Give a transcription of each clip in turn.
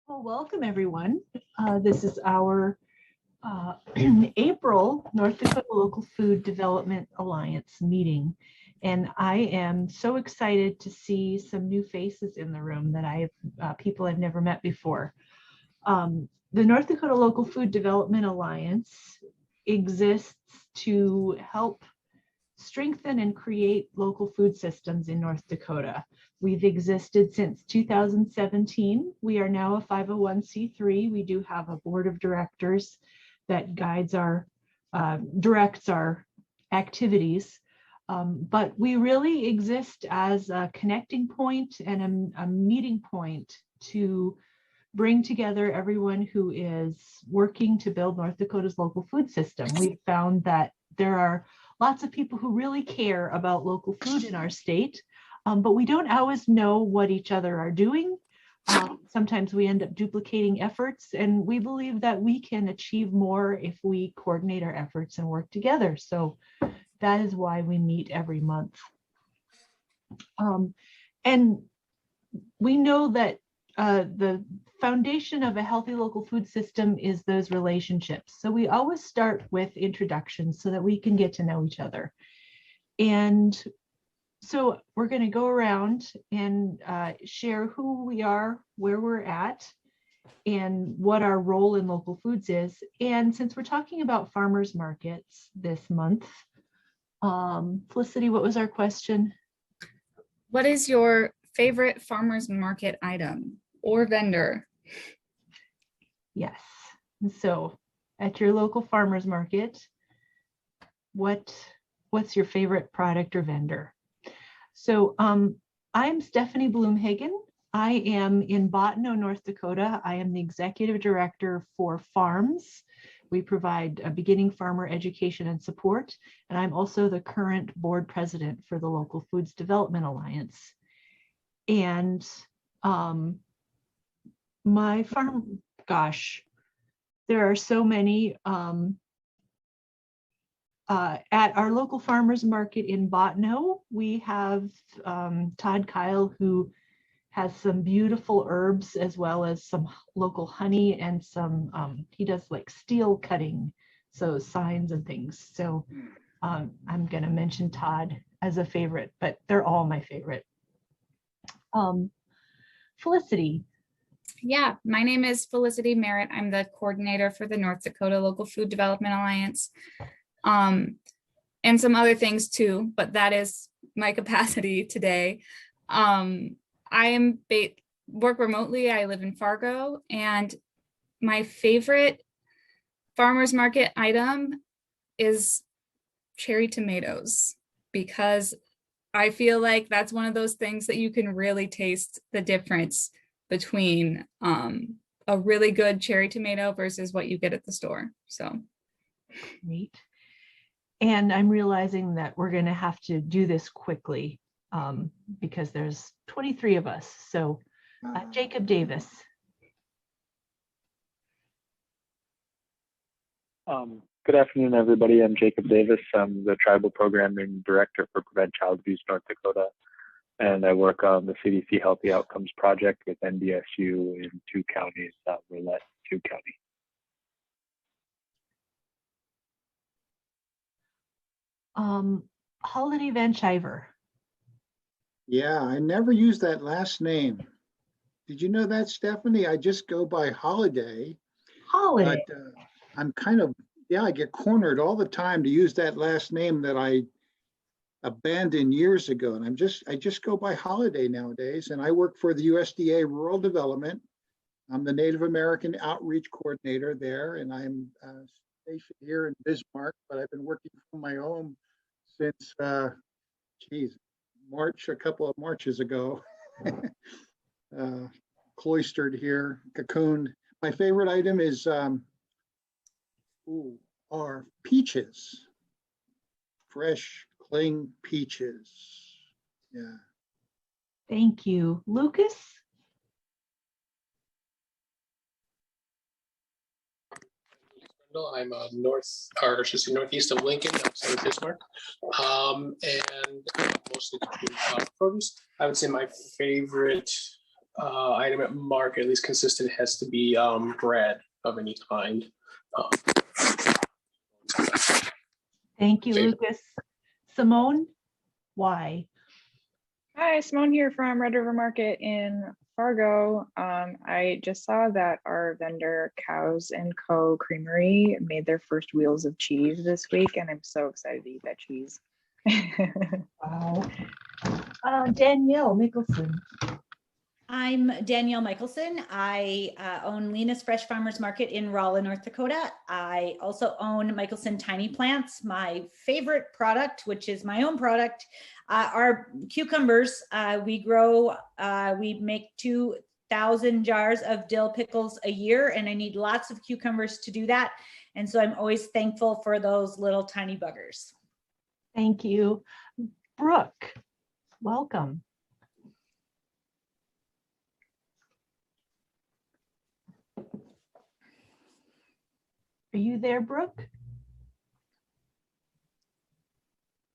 Well, welcome everyone. This is our April North Dakota Local Food Development Alliance meeting. And I am so excited to see some new faces in the room that people I've never met before. The North Dakota Local Food Development Alliance exists to help strengthen and create local food systems in North Dakota. We've existed since 2017. We are now a 501c3. We do have a board of directors that directs our activities. But we really exist as a connecting point and a meeting point to bring together everyone who is working to build North Dakota's local food system. We've found that there are lots of people who really care about local food in our state, but we don't always know what each other are doing. Sometimes we end up duplicating efforts, and we believe that we can achieve more if we coordinate our efforts and work together. So that is why we meet every month. And we know that the foundation of a healthy local food system is those relationships. So we always start with introductions so that we can get to know each other. And so we're going to go around and share who we are, where we're at, and what our role in local foods is. And since we're talking about farmers markets this month, Felicity, what was our question? What is your favorite farmers market item or vendor? Yes. So at your local farmers market, what's your favorite product or vendor? So I'm Stephanie Bloomhagen. I am in Bottineau, North Dakota. I am the executive director for Farms. We provide a beginning farmer education and support. And I'm also the current board president for the Local Foods Development Alliance. And my farm, gosh, there are so many. At our local farmers market in Bottineau, we have Todd Kyle, who has some beautiful herbs as well as some local honey and some, he does like steel cutting, so signs and things. So I'm going to mention Todd as a favorite, but they're all my favorite. Felicity. Yeah, my name is Felicity Merritt. I'm the coordinator for the North Dakota Local Food Development Alliance, and some other things too, but that is my capacity today. I work remotely. I live in Fargo, and my favorite farmers market item is cherry tomatoes, because I feel like that's one of those things that you can really taste the difference between a really good cherry tomato versus what you get at the store. So neat. And I'm realizing that we're going to have to do this quickly because there's 23 of us. So Jacob Davis. Good afternoon, everybody. I'm Jacob Davis. I'm the Tribal Programming Director for Prevent Child Abuse North Dakota, and I work on the CDC Healthy Outcomes Project with NDSU in 2 counties, Rolette, Sioux County. Holiday Van Shiver. Yeah, I never use that last name. Did you know that, Stephanie? I just go by Holiday. Holiday. But I'm kind of, I get cornered all the time to use that last name that I abandoned years ago. And I just go by Holiday nowadays. And I work for the USDA Rural Development. I'm the Native American Outreach Coordinator there, and I'm stationed here in Bismarck, but I've been working from my home since, March, a couple of Marches ago. Cloistered here, cocooned. My favorite item is are peaches, fresh, cling peaches. Yeah. Thank you. Lucas? I'm northeast of Lincoln, outside of Bismarck, and mostly produce produce. I would say my favorite item at market, at least consistent, has to be bread of any kind. Thank you, Lucas. Simone, why? Hi, Simone here from Red River Market in Fargo. I just saw that our vendor Cows & Co. Creamery made their first wheels of cheese this week, and I'm so excited to eat that cheese. Wow. Danielle Mickelson. I'm Danielle Michelson. I own Lena's Fresh Farmers Market in Raleigh, North Dakota. I also own Michelson Tiny Plants. My favorite product, which is my own product, are cucumbers. We grow, we make 2,000 jars of dill pickles a year, and I need lots of cucumbers to do that. And so I'm always thankful for those little tiny buggers. Thank you. Brooke, welcome. Are you there, Brooke?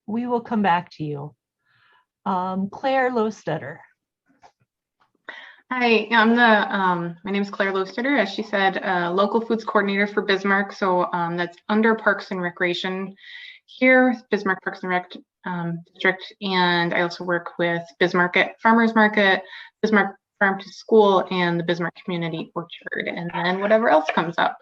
We will come back to you. Claire Lostetter. Hi, my name is Claire Lostetter, as she said, local foods coordinator for Bismarck. So that's under Parks and Recreation here, Bismarck Parks and Rec District. And I also work with Bismarck Farmers Market, Bismarck Farm to School, and the Bismarck Community Orchard, and then whatever else comes up.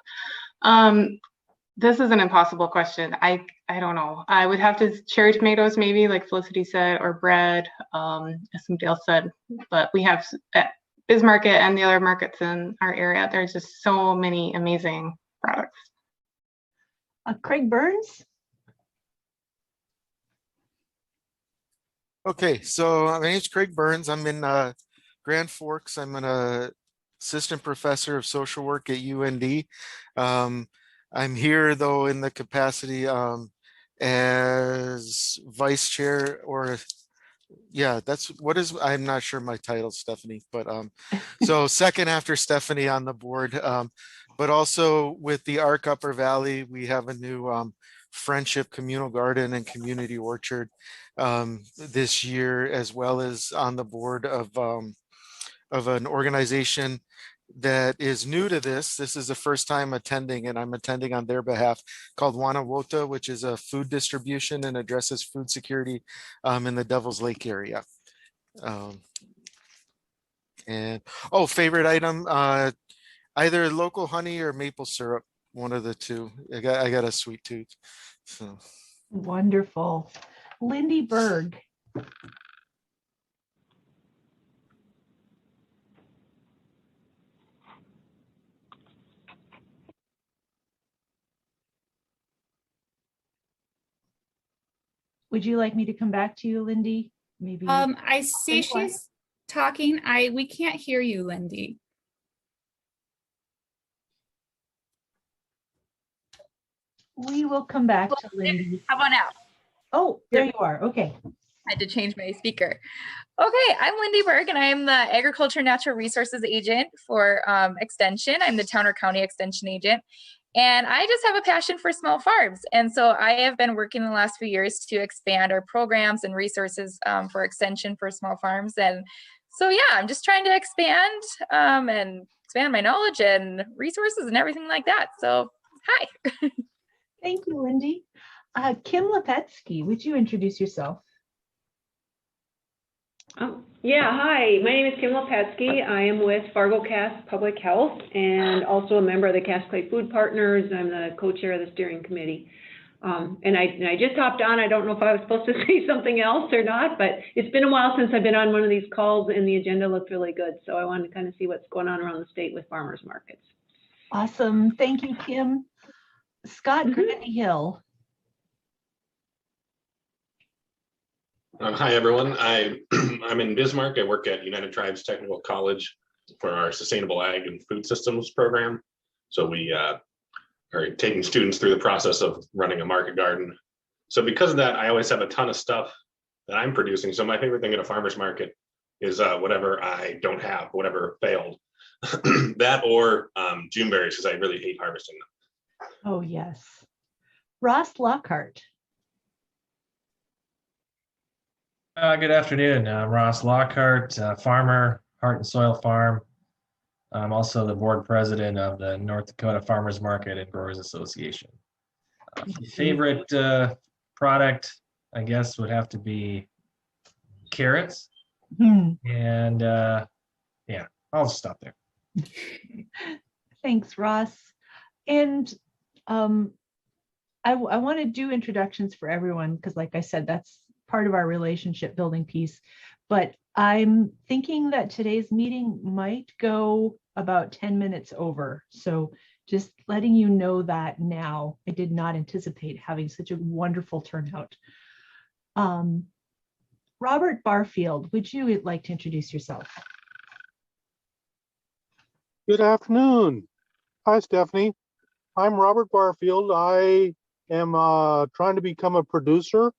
This is an impossible question. I don't know. I would have to cherry tomatoes, maybe, like Felicity said, or bread, as somebody else said. But we have at Bismarck and the other markets in our area, there's just so many amazing products. Craig Burns. Okay, so my name is Craig Burns. I'm in Grand Forks. I'm an assistant professor of social work at UND. I'm here though in the capacity as vice chair, or yeah, that's what is, I'm not sure my title, Stephanie, but so second after Stephanie on the board, but also with the ARC Upper Valley, we have a new Friendship Communal Garden and Community Orchard this year, as well as on the board of an organization that is new to this. This is the first time attending, and I'm attending on their behalf, called Wanawota, which is a food distribution and addresses food security in the Devil's Lake area. And oh, favorite item, either local honey or maple syrup, one of the two. I got a sweet tooth. So Wonderful. Lindy Berg. Would you like me to come back to you, Lindy? Maybe. I see she's talking. We can't hear you, Lindy. We will come back to Lindy. How about now? Oh, there you are. Okay. I had to change my speaker. Okay, I'm Lindy Berg, and I am the Agriculture Natural Resources Agent for Extension. I'm the Town or County Extension Agent. And I just have a passion for small farms. And so I have been working the last few years to expand our programs and resources for extension for small farms. And so, yeah, I'm just trying to expand and expand my knowledge and resources and everything like that. So, hi. Thank you, Lindy. Kim Lepetsky, would you introduce yourself? Yeah, hi, my name is Kim Lepetsky. I am with Fargo Cass Public Health and also a member of the Cass Clay Food Partners. I'm the co-chair of the steering committee. And I just hopped on. I don't know if I was supposed to say something else or not, but it's been a while since I've been on one of these calls and the agenda looked really good. So I wanted to kind of see what's going on around the state with farmers markets. Awesome. Thank you, Kim. Scott Grandy Hill. Hi, everyone. I'm in Bismarck. I work at United Tribes Technical College for our Sustainable Ag and Food Systems program. So we are taking students through the process of running a market garden. So because of that, I always have a ton of stuff that I'm producing. So my favorite thing at a farmer's market is whatever I don't have, whatever failed. That or June berries, because I really hate harvesting them. Oh, yes. Ross Lockhart. Good afternoon. I'm Ross Lockhart, farmer Heart and Soil Farm. I'm also the board president of the North Dakota Farmers Market and Growers Association. Favorite product, I guess, would have to be carrots. And yeah, I'll stop there. Thanks, Ross. And I want to do introductions for everyone because, like I said, that's part of our relationship building piece. But I'm thinking that today's meeting might go about 10 minutes over. So just letting you know that now. I did not anticipate having such a wonderful turnout. Robert Barfield, would you like to introduce yourself? Good afternoon. Hi, Stephanie. I'm Robert Barfield. I am trying to become a producer.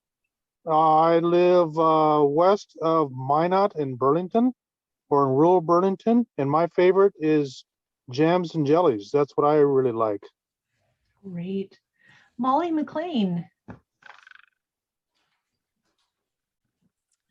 I live west of Minot in Burlington, or in rural Burlington, and my favorite is jams and jellies. That's what I really like. Great. Molly Mclean.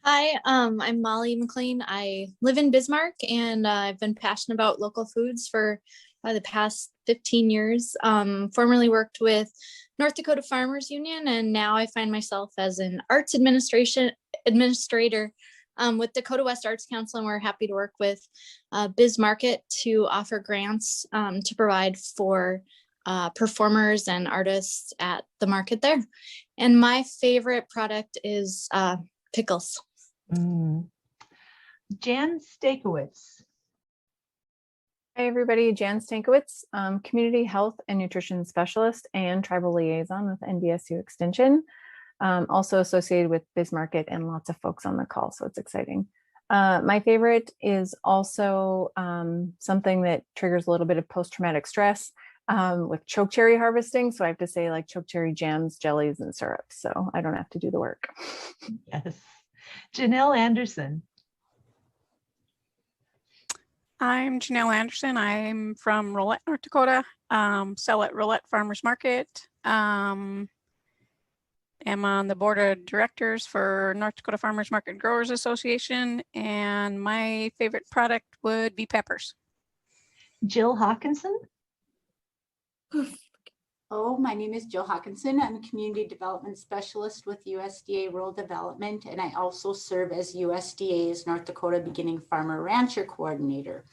Hi, I'm Molly Mclean. I live in Bismarck, and I've been passionate about local foods for the past 15 years. Formerly worked with North Dakota Farmers Union, and now I find myself as an arts administrator with Dakota West Arts Council, and we're happy to work with Bismarck to offer grants to provide for performers and artists at the market there. And my favorite product is pickles. Jan Stakowitz. Hi, everybody. Jan Stankiewicz, Community Health and Nutrition Specialist and Tribal Liaison with NDSU Extension. Also associated with Bismarck and lots of folks on the call, so it's exciting. My favorite is also something that triggers a little bit of post-traumatic stress with chokecherry harvesting. So I have to say, like, chokecherry jams, jellies, and syrups, so I don't have to do the work. Yes. Janelle Anderson. I'm Janelle Anderson. I'm from Rolette, North Dakota. Sell at Rolette Farmers Market. Am on the board of directors for North Dakota Farmers Market Growers Association, and my favorite product would be peppers. Jill Hawkinson. Oh, my name is Jill Hawkinson. I'm a community development specialist with USDA Rural Development, and I also serve as USDA's North Dakota Beginning Farmer Rancher Coordinator.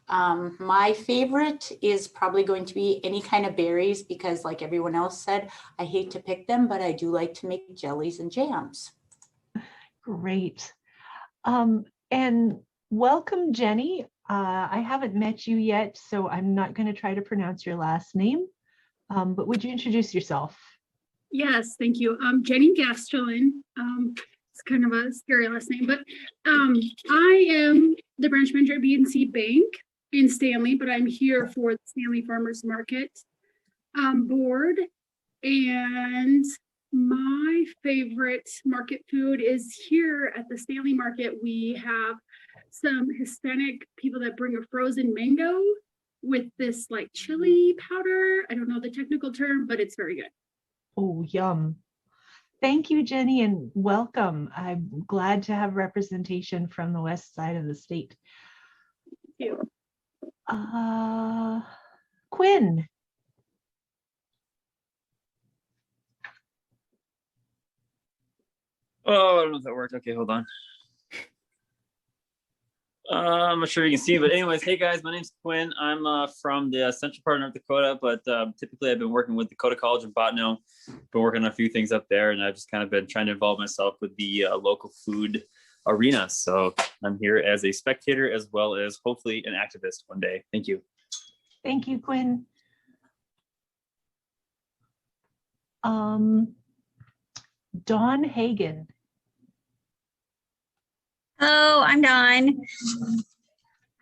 My favorite is probably going to be any kind of berries because, like everyone else said, I hate to pick them, but I do like to make jellies and jams. Great. And welcome, Jenny. I haven't met you yet, so I'm not going to try to pronounce your last name. But would you introduce yourself? Yes, thank you. Jenny Gastelin. It's kind of a scary last name, but I am the branch manager at BNC Bank in Stanley, but I'm here for the Stanley Farmers Market board. And my favorite market food is here at the Stanley Market. We have some Hispanic people that bring a frozen mango with this like chili powder. I don't know the technical term, but it's very good. Oh, yum. Thank you, Jenny, and welcome. I'm glad to have representation from the west side of the state. Thank you. Quinn. Oh, I don't know if that worked. Okay, hold on. I'm not sure you can see, but anyways, hey guys, my name's Quinn. I'm from the central part of North Dakota, but typically I've been working with Dakota College in Bottineau. Been working on a few things up there, and I've just kind of been trying to involve myself with the local food arena. So I'm here as a spectator as well as hopefully an activist one day. Thank you. Thank you, Quinn. Dawn Hagan. Hello, I'm Dawn. I'm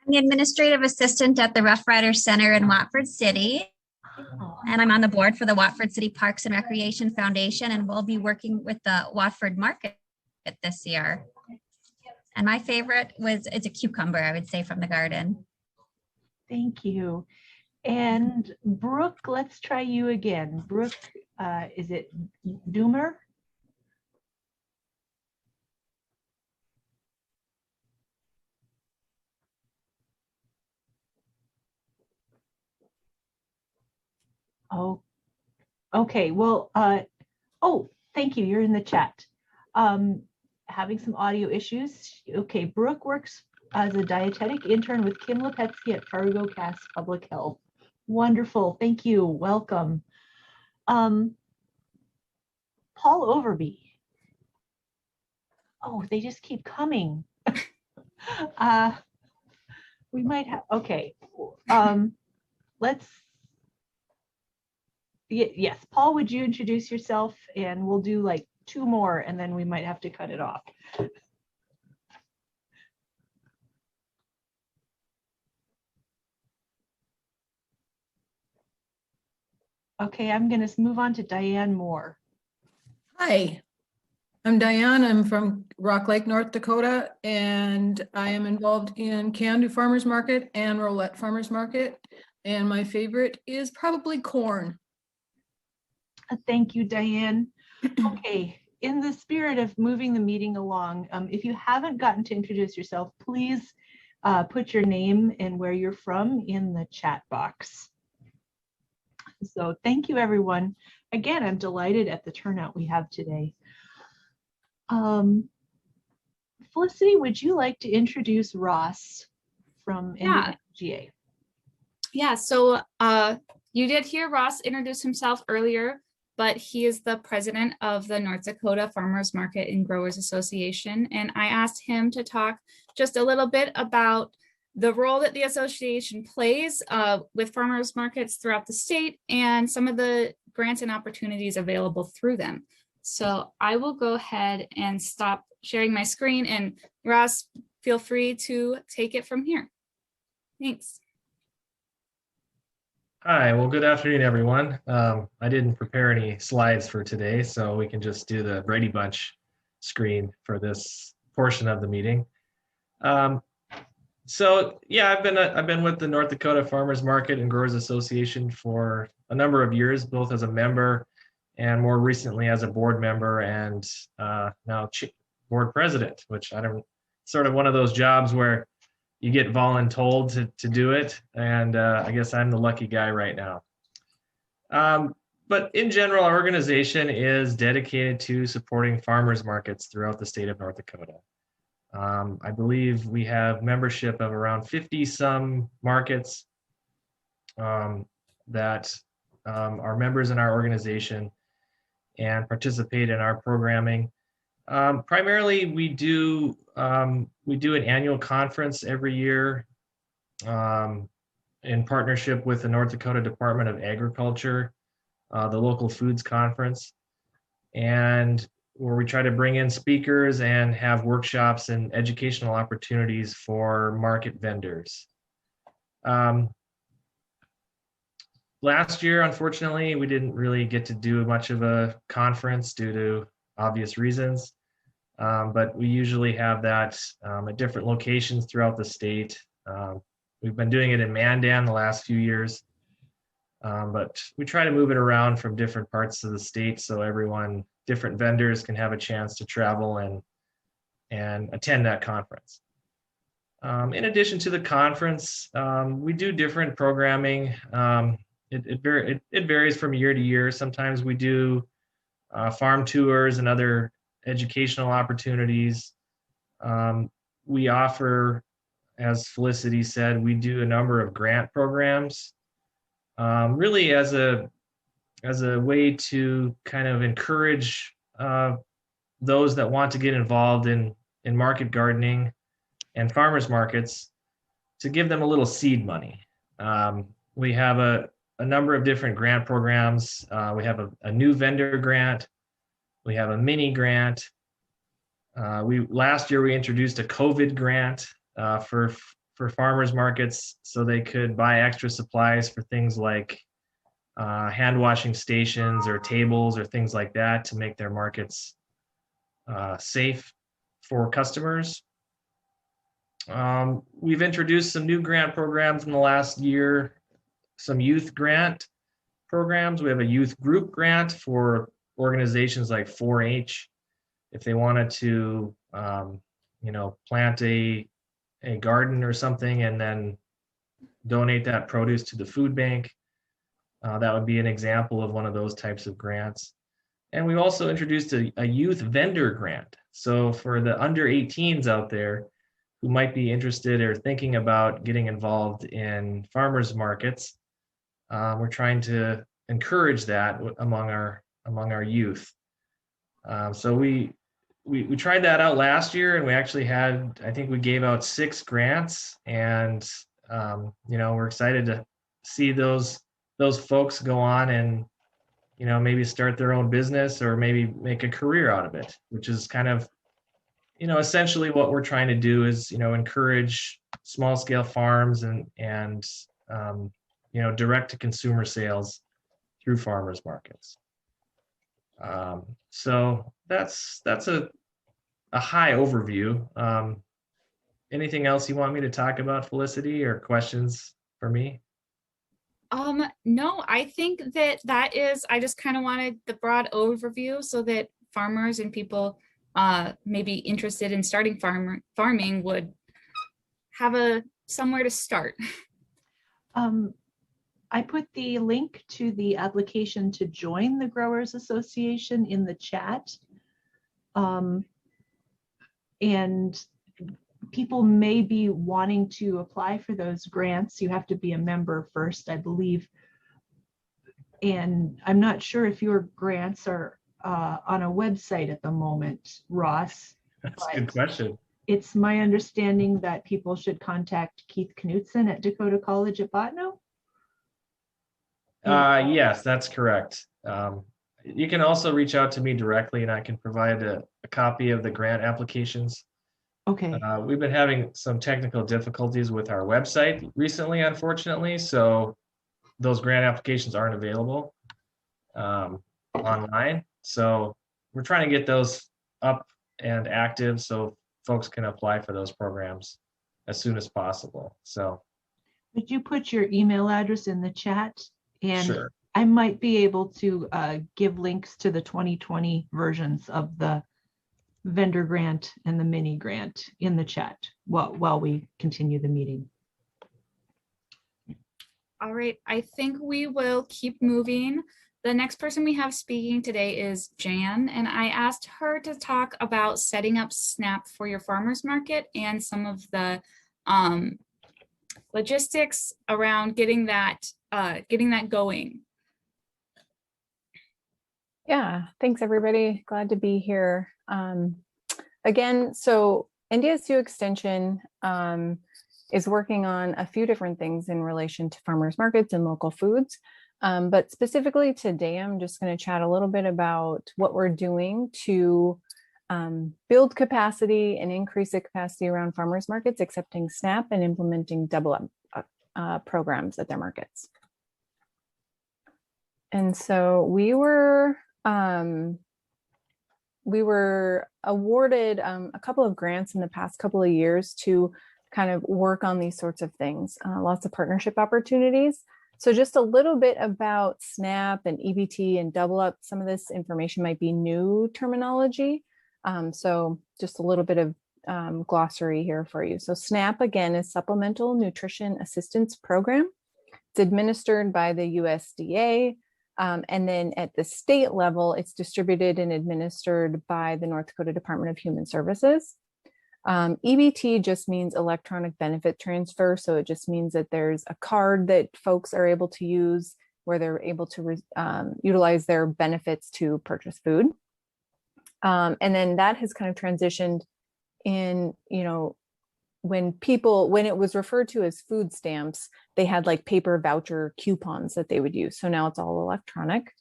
the administrative assistant at the Rough Rider Center in Watford City. And I'm on the board for the Watford City Parks and Recreation Foundation, and we'll be working with the Watford Market this year. And my favorite it's a cucumber, I would say, from the garden. Thank you. And Brooke, let's try you again. Brooke, is it Doomer? Oh, okay. Well, oh, thank you. You're in the chat. Having some audio issues. Okay, Brooke works as a dietetic intern with Kim Lepetsky at Fargo Cass Public Health. Wonderful. Thank you. Welcome. Paul Overby. Oh, they just keep coming. We might have, okay. Let's, yes, Paul, would you introduce yourself? And we'll do like 2 more and then we might have to cut it off. Okay, I'm going to move on to Diane Moore. Hi, I'm Diane. I'm from Rock Lake, North Dakota, and I am involved in Candu Farmers Market and Roulette Farmers Market. And my favorite is probably corn. Thank you, Diane. Okay, in the spirit of moving the meeting along, if you haven't gotten to introduce yourself, please put your name and where you're from in the chat box. So thank you, everyone. Again, I'm delighted at the turnout we have today. Felicity, would you like to introduce Ross from NDGA? Yeah, so you did hear Ross introduce himself earlier, but he is the president of the North Dakota Farmers Market and Growers Association. And I asked him to talk just a little bit about the role that the association plays with farmers markets throughout the state and some of the grants and opportunities available through them. So I will go ahead and stop sharing my screen, and Ross, feel free to take it from here. Thanks. Hi, well, good afternoon, everyone. I didn't prepare any slides for today, so we can just do the Brady Bunch screen for this portion of the meeting. So yeah, I've been with the North Dakota Farmers Market and Growers Association for a number of years, both as a member and more recently as a board member and now board president, which I don't, sort of one of those jobs where you get voluntold to do it, and I guess I'm the lucky guy right now. But in general, our organization is dedicated to supporting farmers markets throughout the state of North Dakota. I believe we have membership of around 50 some markets that are members in our organization and participate in our programming. Primarily, we do an annual conference every year in partnership with the North Dakota Department of Agriculture, the local foods conference, and where we try to bring in speakers and have workshops and educational opportunities for market vendors. Last year, unfortunately, we didn't really get to do much of a conference due to obvious reasons, but we usually have that at different locations throughout the state. We've been doing it in Mandan the last few years, but we try to move it around from different parts of the state so different vendors can have a chance to travel and attend that conference. In addition to the conference, we do different programming. It varies from year to year. Sometimes we do farm tours and other educational opportunities. We offer, as Felicity said, we do a number of grant programs, really as a way to kind of encourage those that want to get involved in market gardening and farmers markets to give them a little seed money. We have a number of different grant programs. We have a new vendor grant. We have a mini grant. Last year we introduced a COVID grant for farmers markets so they could buy extra supplies for things like hand washing stations or tables or things like that to make their markets safe for customers. We've introduced some new grant programs in the last year, some youth grant programs. We have a youth group grant for organizations like 4-H if they wanted to plant a garden or something and then donate that produce to the food bank. That would be an example of one of those types of grants. And we also introduced a youth vendor grant. So for the under 18s out there who might be interested or thinking about getting involved in farmers markets, we're trying to encourage that among our youth. So we tried that out last year, and we actually had, I think we gave out 6 grants, and we're excited to see those folks go on and maybe start their own business or maybe make a career out of it, which is kind of essentially what we're trying to do is encourage small scale farms and direct to consumer sales through farmers markets. So that's a high overview. Anything else you want me to talk about, Felicity, or questions for me? No, I think that is, I just kind of wanted the broad overview so that farmers and people maybe interested in starting farming would have somewhere to start. I put the link to the application to join the Growers Association in the chat. And people may be wanting to apply for those grants. You have to be a member first, I believe. And I'm not sure if your grants are on a website at the moment, Ross. That's a good question. It's my understanding that people should contact Keith Knutson at Dakota College at Botno. Yes, that's correct. You can also reach out to me directly, and I can provide a copy of the grant applications. Okay. We've been having some technical difficulties with our website recently, unfortunately, so those grant applications aren't available online. So we're trying to get those up and active so folks can apply for those programs as soon as possible. So would you put your email address in the chat? And sure. I might be able to give links to the 2020 versions of the vendor grant and the mini grant in the chat while we continue the meeting. All right, I think we will keep moving. The next person we have speaking today is Jan, and I asked her to talk about setting up SNAP for your farmers market and some of the logistics around getting that going. Yeah, thanks everybody. Glad to be here. Again, so NDSU Extension is working on a few different things in relation to farmers markets and local foods. But specifically today, I'm just going to chat a little bit about what we're doing to build capacity and increase the capacity around farmers markets, accepting SNAP and implementing double up programs at their markets. And so we were awarded a couple of grants in the past couple of years to kind of work on these sorts of things, lots of partnership opportunities. So just a little bit about SNAP and EBT and double up. Some of this information might be new terminology. So just a little bit of glossary here for you. So SNAP, again, is Supplemental Nutrition Assistance Program. It's administered by the USDA. And then at the state level, it's distributed and administered by the North Dakota Department of Human Services. EBT just means electronic benefit transfer. So it just means that there's a card that folks are able to use where they're able to utilize their benefits to purchase food. And then that has kind of transitioned in, when it was referred to as food stamps, they had like paper voucher coupons that they would use. So now it's all electronic.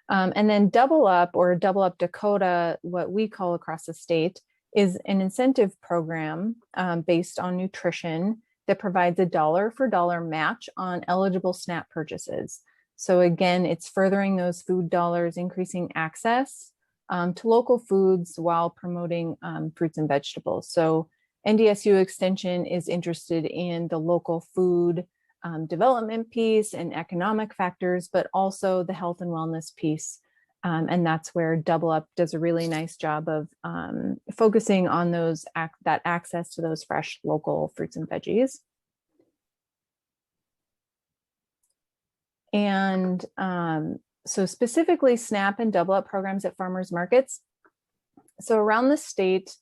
And then Double Up, or Double Up Dakota, what we call across the state, is an incentive program based on nutrition that provides a dollar-for-dollar match on eligible SNAP purchases. So again, it's furthering those food dollars, increasing access to local foods while promoting fruits and vegetables. So NDSU Extension is interested in the local food development piece and economic factors, but also the health and wellness piece. And that's where Double Up does a really nice job of focusing on that access to those fresh local fruits and veggies. And so specifically SNAP and double up programs at farmers markets. So around the state,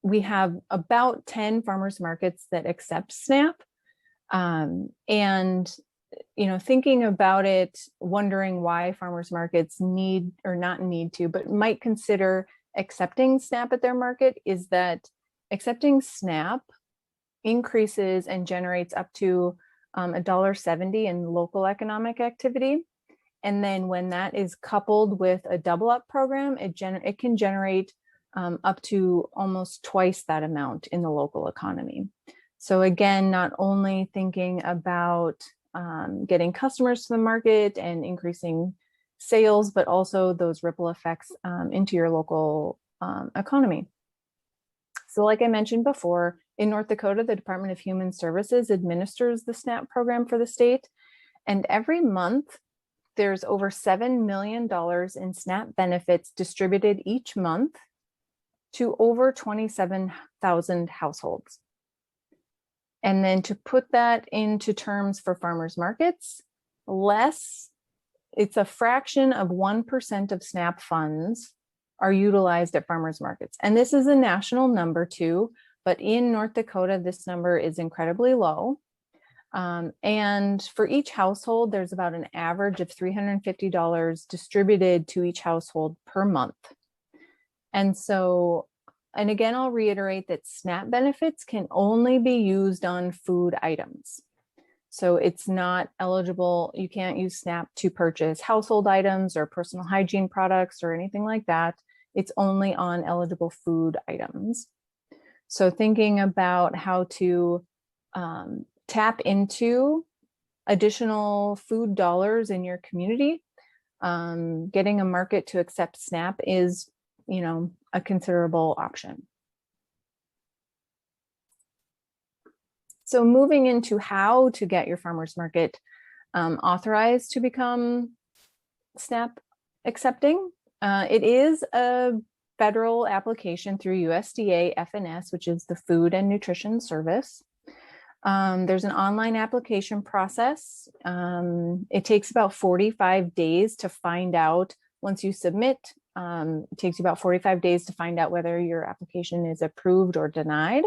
we have about 10 farmers markets that accept SNAP. And, you know, thinking about it, wondering why farmers markets need or not need to, but might consider accepting SNAP at their market, is that accepting SNAP increases and generates up to $1.70 in local economic activity. And then when that is coupled with a double up program, it can generate up to almost twice that amount in the local economy. So again, not only thinking about getting customers to the market and increasing sales, but also those ripple effects into your local economy. So like I mentioned before, in North Dakota, the Department of Human Services administers the SNAP program for the state. And every month, there's over $7 million in SNAP benefits distributed each month to over 27,000 households. And then to put that into terms for farmers markets, it's a fraction of 1% of SNAP funds are utilized at farmers markets. And this is a national number too, but in North Dakota, this number is incredibly low. And for each household, there's about an average of $350 distributed to each household per month. And so, and again, I'll reiterate that SNAP benefits can only be used on food items. So it's not eligible. You can't use SNAP to purchase household items or personal hygiene products or anything like that. It's only on eligible food items. So thinking about how to tap into additional food dollars in your community, getting a market to accept SNAP is, you know, a considerable option. So moving into how to get your farmers market authorized to become SNAP accepting, it is a federal application through USDA FNS, which is the Food and Nutrition Service. There's an online application process. It takes about 45 days to find out once you submit. It takes you about 45 days to find out whether your application is approved or denied.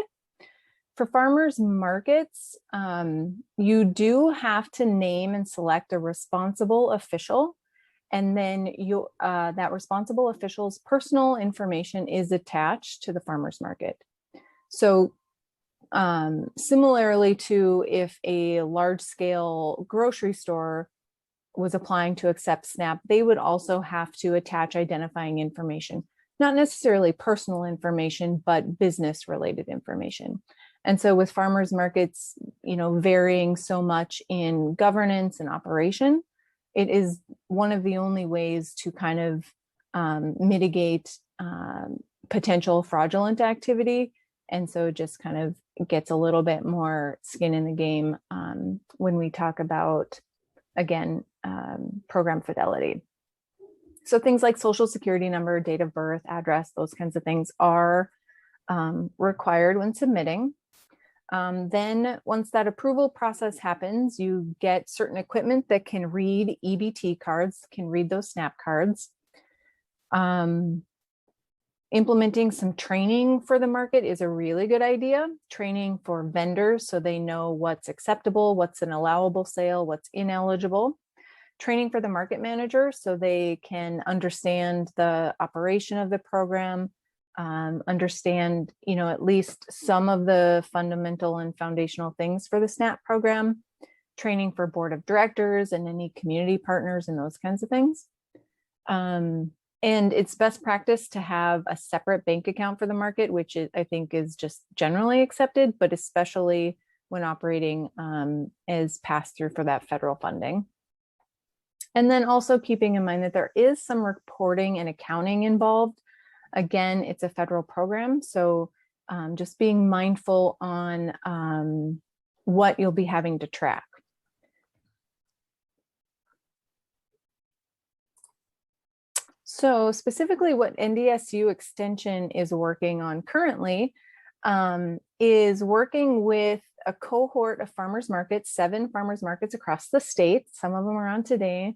For farmers markets, you do have to name and select a responsible official, and then that responsible official's personal information is attached to the farmers market. So similarly to if a large-scale grocery store was applying to accept SNAP, they would also have to attach identifying information, not necessarily personal information, but business-related information. And so with farmers markets, you know, varying so much in governance and operation, it is one of the only ways to kind of mitigate potential fraudulent activity. And so it just kind of gets a little bit more skin in the game when we talk about, again, program fidelity. So things like social security number, date of birth, address, those kinds of things are required when submitting. Then once that approval process happens, you get certain equipment that can read EBT cards, can read those SNAP cards. Implementing some training for the market is a really good idea. Training for vendors so they know what's acceptable, what's an allowable sale, what's ineligible. Training for the market manager so they can understand the operation of the program, understand, you know, at least some of the fundamental and foundational things for the SNAP program. Training for board of directors and any community partners and those kinds of things. And it's best practice to have a separate bank account for the market, which is, I think, is just generally accepted, but especially when operating as pass-through for that federal funding. And then also keeping in mind that there is some reporting and accounting involved. Again, it's a federal program, so just being mindful on what you'll be having to track. So specifically what NDSU Extension is working on currently is working with a cohort of farmers markets, 7 farmers markets across the state. Some of them are on today.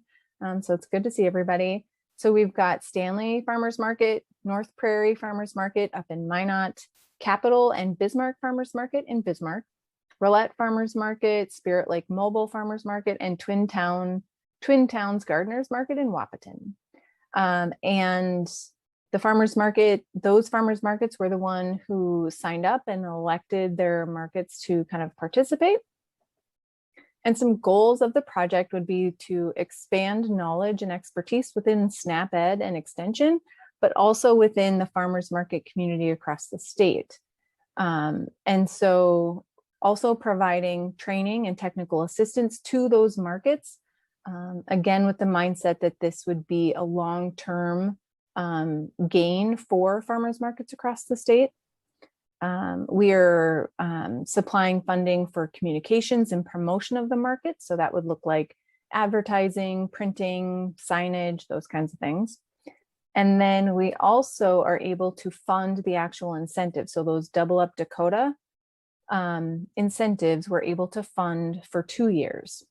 So it's good to see everybody. So we've got Stanley Farmers Market, North Prairie Farmers Market up in Minot, Capitol and Bismarck Farmers Market in Bismarck, Rolette Farmers Market, Spirit Lake Mobile Farmers Market, and Twin Towns Gardeners Market in Wahpeton. And the farmers market, those farmers markets were the one who signed up and elected their markets to kind of participate. And some goals of the project would be to expand knowledge and expertise within SNAP Ed and Extension, but also within the farmers market community across the state. And so also providing training and technical assistance to those markets, again, with the mindset that this would be a long-term gain for farmers markets across the state. We are supplying funding for communications and promotion of the market. So that would look like advertising, printing, signage, those kinds of things. And then we also are able to fund the actual incentives. So those Double Up Dakota incentives we're able to fund for 2 years.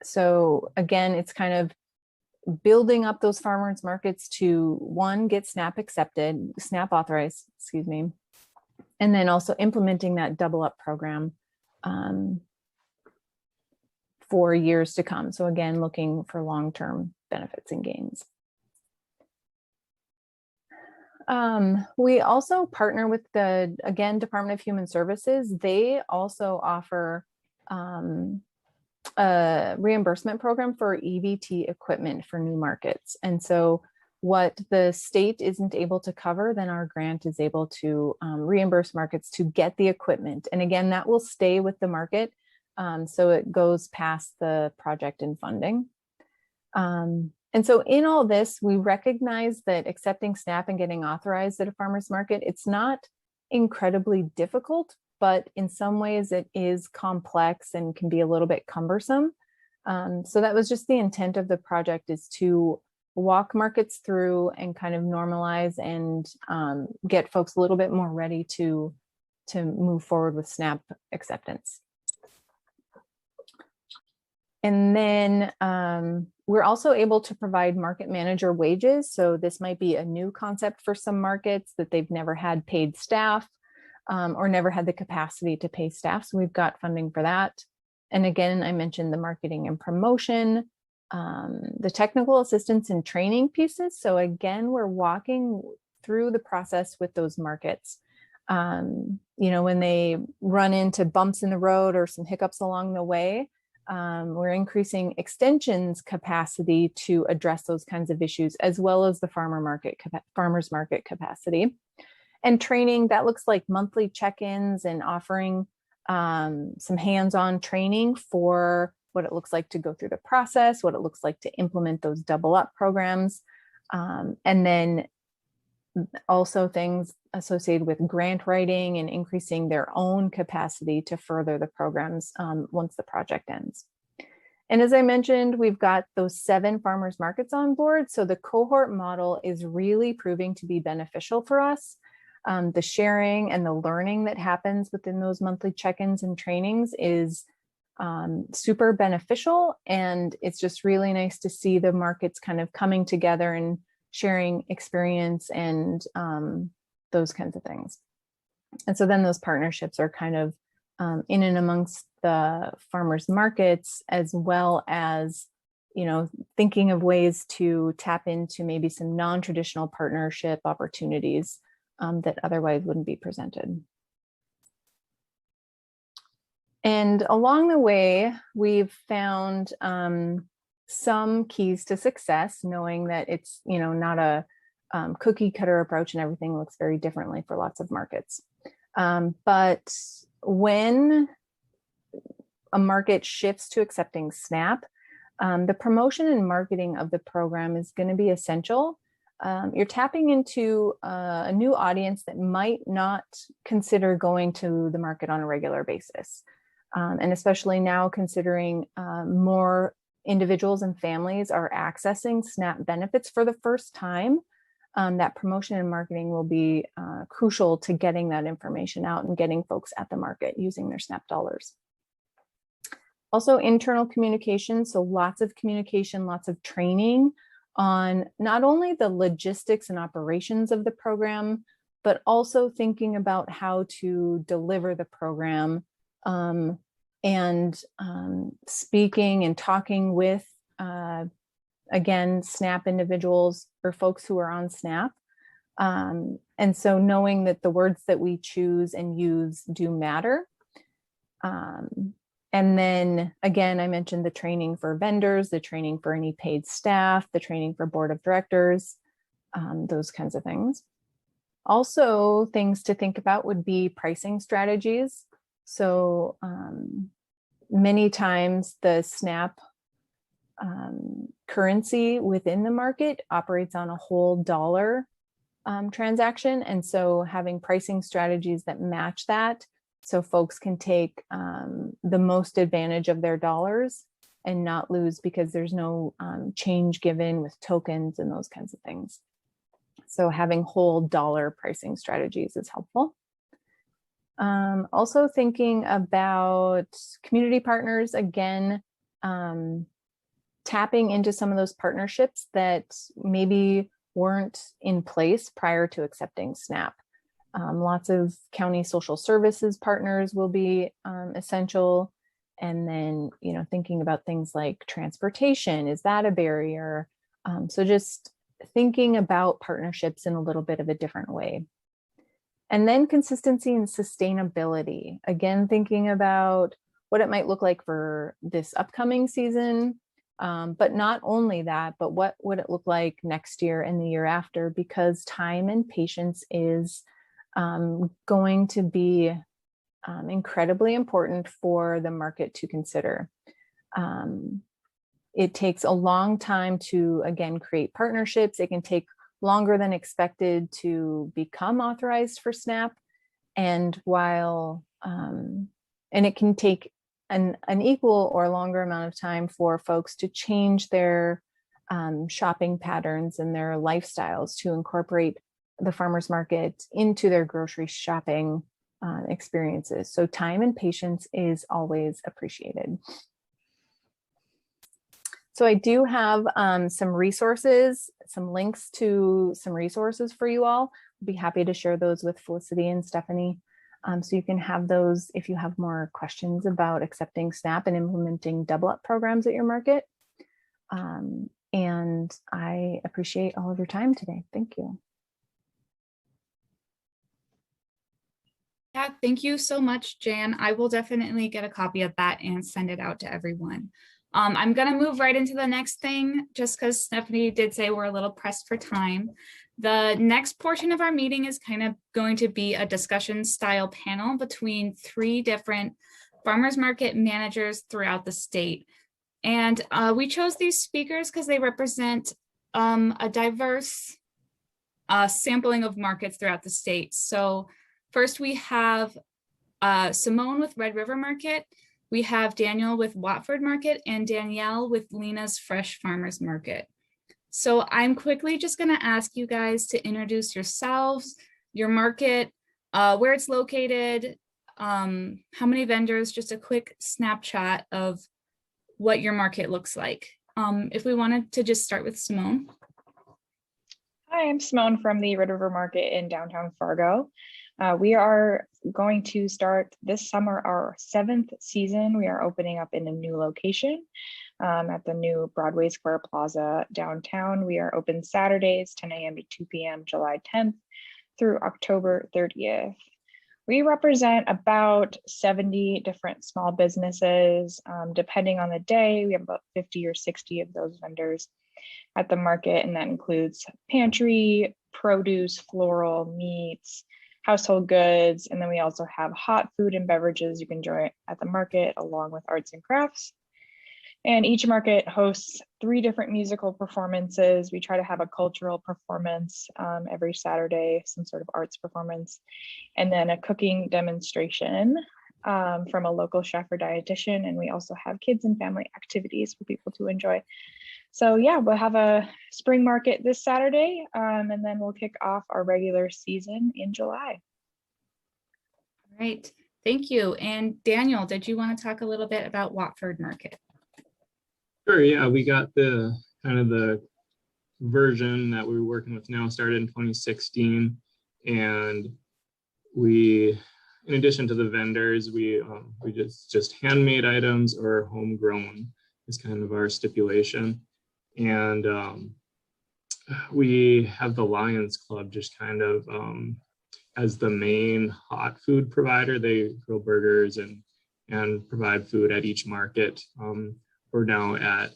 So again, it's kind of building up those farmers markets to, one, get SNAP authorized, excuse me, and then also implementing that Double Up program for years to come. So again, looking for long-term benefits and gains. We also partner with the, again, Department of Human Services. They also offer a reimbursement program for EVT equipment for new markets. And so what the state isn't able to cover, then our grant is able to reimburse markets to get the equipment. And again, that will stay with the market. So it goes past the project and funding. And so in all this, we recognize that accepting SNAP and getting authorized at a farmer's market, it's not incredibly difficult, but in some ways it is complex and can be a little bit cumbersome. So that was just the intent of the project, is to walk markets through and kind of normalize and get folks a little bit more ready to move forward with SNAP acceptance. And then we're also able to provide market manager wages. So this might be a new concept for some markets, that they've never had paid staff or never had the capacity to pay staff. So we've got funding for that. And again, I mentioned the marketing and promotion, the technical assistance and training pieces. So again, we're walking through the process with those markets. You know, when they run into bumps in the road or some hiccups along the way, we're increasing Extension's capacity to address those kinds of issues, as well as the farmers market capacity. And training, that looks like monthly check-ins and offering some hands-on training for what it looks like to go through the process, what it looks like to implement those Double Up programs, and then also things associated with grant writing and increasing their own capacity to further the programs once the project ends. And as I mentioned, we've got those 7 farmers markets on board. So the cohort model is really proving to be beneficial for us. The sharing and the learning that happens within those monthly check-ins and trainings is super beneficial. And it's just really nice to see the markets kind of coming together and sharing experience and those kinds of things. And so then those partnerships are kind of in and amongst the farmers markets, as well as, you know, thinking of ways to tap into maybe some non-traditional partnership opportunities that otherwise wouldn't be presented. And along the way, we've found some keys to success, knowing that it's, you know, not a cookie cutter approach and everything looks very differently for lots of markets. But when a market shifts to accepting SNAP, the promotion and marketing of the program is going to be essential. You're tapping into a new audience that might not consider going to the market on a regular basis. And especially now, considering more individuals and families are accessing SNAP benefits for the first time, that promotion and marketing will be crucial to getting that information out and getting folks at the market using their SNAP dollars. Also, internal communication, so lots of communication, lots of training on not only the logistics and operations of the program, but also thinking about how to deliver the program, and speaking and talking with, again, SNAP individuals or folks who are on SNAP. And so knowing that the words that we choose and use do matter. And then again, I mentioned the training for vendors, the training for any paid staff, the training for board of directors, those kinds of things. Also, things to think about would be pricing strategies. So many times the SNAP currency within the market operates on a whole dollar transaction. And so having pricing strategies that match that, so folks can take the most advantage of their dollars and not lose because there's no change given with tokens and those kinds of things. So having whole dollar pricing strategies is helpful. Also thinking about community partners, again, tapping into some of those partnerships that maybe weren't in place prior to accepting SNAP. Lots of county social services partners will be essential. And then, you know, thinking about things like transportation, is that a barrier? So just thinking about partnerships in a little bit of a different way. And then consistency and sustainability. Again, thinking about what it might look like for this upcoming season, but not only that, but what would it look like next year and the year after, because time and patience is going to be incredibly important for the market to consider. It takes a long time to, again, create partnerships. It can take longer than expected to become authorized for SNAP. And while, and it can take an equal or longer amount of time for folks to change their shopping patterns and their lifestyles to incorporate the farmers market into their grocery shopping experiences. So time and patience is always appreciated. So I do have some resources, some links to some resources for you all. I'd be happy to share those with Felicity and Stephanie. So you can have those if you have more questions about accepting SNAP and implementing double up programs at your market. And I appreciate all of your time today. Thank you. Yeah, thank you so much, Jan. I will definitely get a copy of that and send it out to everyone. I'm going to move right into the next thing, just because Stephanie did say we're a little pressed for time. The next portion of our meeting is kind of going to be a discussion style panel between 3 different farmers market managers throughout the state. And we chose these speakers because they represent a diverse sampling of markets throughout the state. So first we have Simone with Red River Market. We have Daniel with Watford Market and Danielle with Lena's Fresh Farmers Market. So I'm quickly just going to ask you guys to introduce yourselves, your market, where it's located, how many vendors, just a quick snapshot of what your market looks like. If we wanted to just start with Simone. Hi, I'm Simone from the Red River Market in downtown Fargo. We are going to start this summer our 7th season. We are opening up in a new location at the new Broadway Square Plaza downtown. We are open Saturdays, 10 a.m. to 2 p.m. July 10th through October 30th. We represent about 70 different small businesses. Depending on the day, we have about 50 or 60 of those vendors at the market, and that includes pantry, produce, floral, meats, household goods, and then we also have hot food and beverages you can enjoy at the market, along with arts and crafts. And each market hosts 3 different musical performances. We try to have a cultural performance every Saturday, some sort of arts performance, and then a cooking demonstration. from a local chef or dietitian. And we also have kids and family activities for people to enjoy. So yeah, we'll have a spring market this Saturday, and then we'll kick off our regular season in July. All right, thank you. And Daniel, did you want to talk a little bit about Watford Market? Sure, yeah, we got the kind of the version that we're working with now started in 2016. And we, in addition to the vendors, we just handmade items or homegrown is kind of our stipulation. And we have the Lions Club just kind of as the main hot food provider. They grill burgers and provide food at each market. We're now at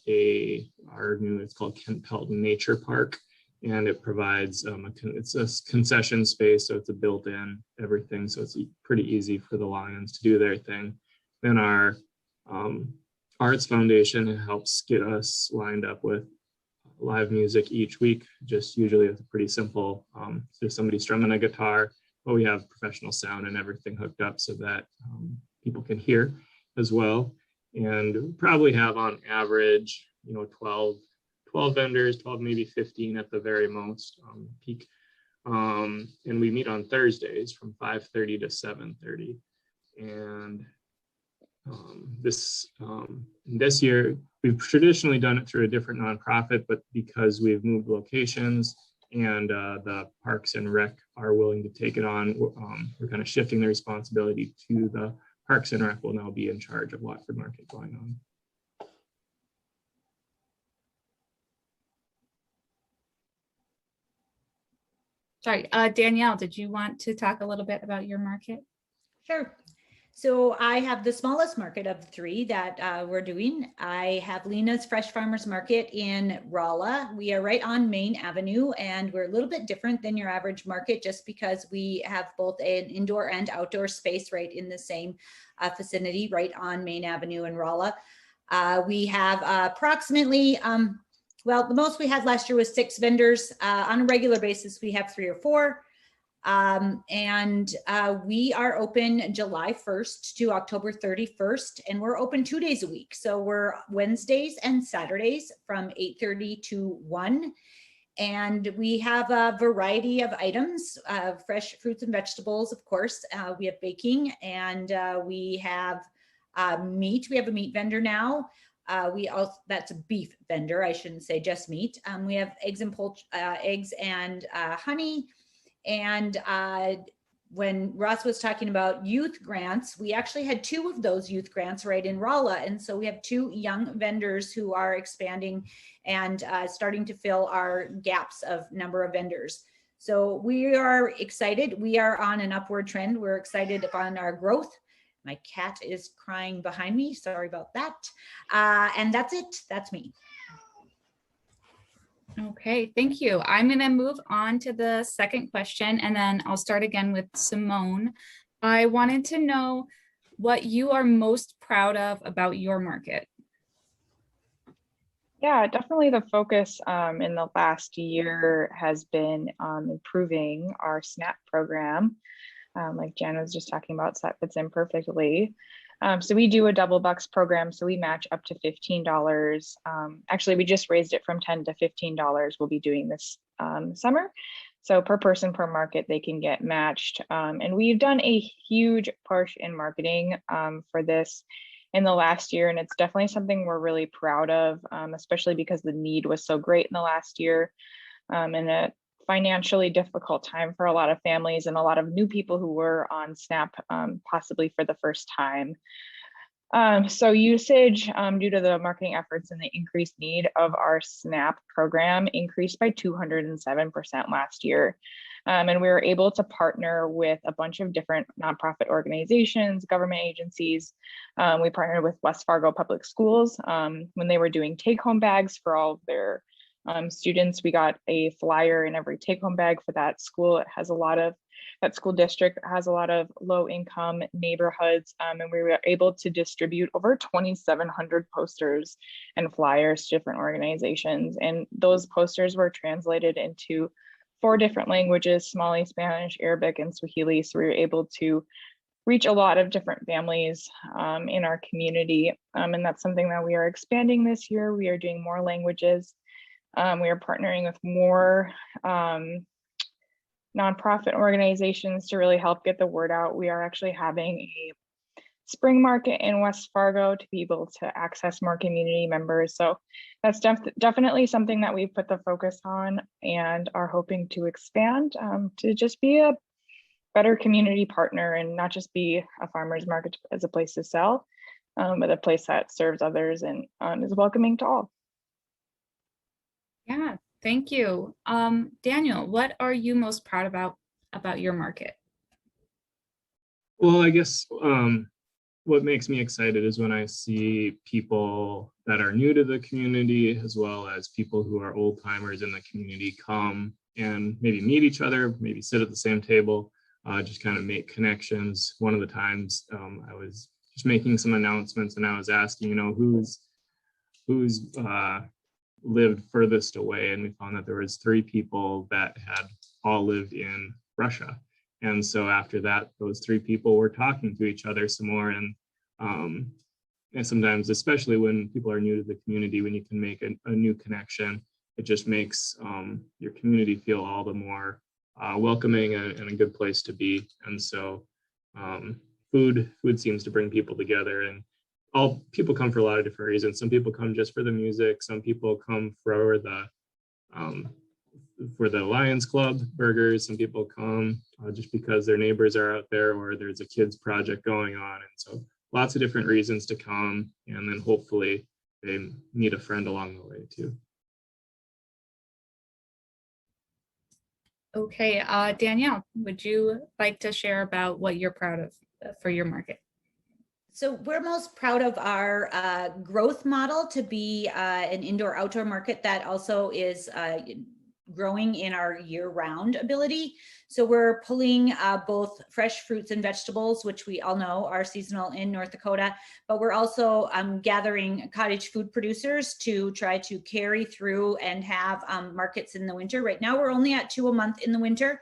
our new, it's called Pelton Nature Park, and it provides it's a concession space, so it's a built-in everything, so it's pretty easy for the Lions to do their thing. Then our Arts Foundation helps get us lined up with live music each week, just usually with a pretty simple, there's somebody strumming a guitar, but we have professional sound and everything hooked up so that people can hear as well. And probably have on average, 12 vendors, 12, maybe 15 at the very most peak. And we meet on Thursdays from 5:30 to 7:30. And this year, we've traditionally done it through a different nonprofit, but because we've moved locations and the Parks and Rec are willing to take it on, we're kind of shifting the responsibility to the Parks and Rec will now be in charge of Watford Market going on. Sorry, Danielle, did you want to talk a little bit about your market? Sure. So I have the smallest market of the three that we're doing. I have Lena's Fresh Farmers Market in Rolla. We are right on Main Avenue, and we're a little bit different than your average market just because we have both an indoor and outdoor space right in the same vicinity, right on Main Avenue in Rolla. We have approximately, well, the most we had last year was 6 vendors. On a regular basis, we have 3 or 4. We are open July 1st to October 31st, and we're open 2 days a week. So we're Wednesdays and Saturdays from 8:30 to 1. And we have a variety of items, fresh fruits and vegetables, of course. We have baking, and we have meat. We have a meat vendor now. That's a beef vendor. I shouldn't say just meat. We have eggs and eggs and honey. And when Ross was talking about youth grants, we actually had 2 of those youth grants right in Rolla. And so we have 2 young vendors who are expanding and starting to fill our gaps of number of vendors. So we are excited. We are on an upward trend. We're excited upon our growth. My cat is crying behind me. Sorry about that. And that's it. That's me. Okay, thank you. I'm going to move on to the second question, and then I'll start again with Simone. I wanted to know what you are most proud of about your market. Yeah, definitely the focus in the last year has been improving our SNAP program. Like Jan was just talking about, so that fits in perfectly. So we do a double bucks program, so we match up to $15. Actually, we just raised it from $10 to $15. We'll be doing this summer. So per person per market, they can get matched. And we've done a huge push in marketing for this in the last year. And it's definitely something we're really proud of, especially because the need was so great in the last year. And a financially difficult time for a lot of families and a lot of new people who were on SNAP possibly for the first time. So usage due to the marketing efforts and the increased need of our SNAP program increased by 207% last year. And we were able to partner with a bunch of different nonprofit organizations, government agencies. We partnered with West Fargo Public Schools when they were doing take-home bags for all of their students. We got a flyer in every take-home bag for that school. It has a lot of, that school district has a lot of low-income neighborhoods, and we were able to distribute over 2,700 posters and flyers to different organizations. And those posters were translated into 4 different languages: Somali, Spanish, Arabic, and Swahili. So we were able to reach a lot of different families in our community. And that's something that we are expanding this year. We are doing more languages. We are partnering with more nonprofit organizations to really help get the word out. We are actually having a spring market in West Fargo to be able to access more community members. So that's definitely something that we've put the focus on and are hoping to expand to just be a better community partner and not just be a farmer's market as a place to sell, but a place that serves others and is welcoming to all. Yeah, thank you. Daniel, what are you most proud about your market? Well, I guess what makes me excited is when I see people that are new to the community, as well as people who are old timers in the community, come and maybe meet each other, maybe sit at the same table, just kind of make connections. One of the times I was just making some announcements and I was asking, who's lived furthest away, and we found that there was 3 people that had all lived in Russia. And so after that, those 3 people were talking to each other some more. And sometimes, especially when people are new to the community, when you can make a new connection, it just makes your community feel all the more welcoming and a good place to be. And so food seems to bring people together, and all people come for a lot of different reasons. Some people come just for the music. Some people come for the Lions Club burgers. Some people come just because their neighbors are out there or there's a kids project going on. And so lots of different reasons to come, and then hopefully they meet a friend along the way too. Okay, Danielle, would you like to share about what you're proud of for your market? So we're most proud of our growth model to be an indoor-outdoor market that also is growing in our year-round ability. So we're pulling both fresh fruits and vegetables, which we all know are seasonal in North Dakota, but we're also gathering cottage food producers to try to carry through and have markets in the winter. Right now, we're only at 2 a month in the winter,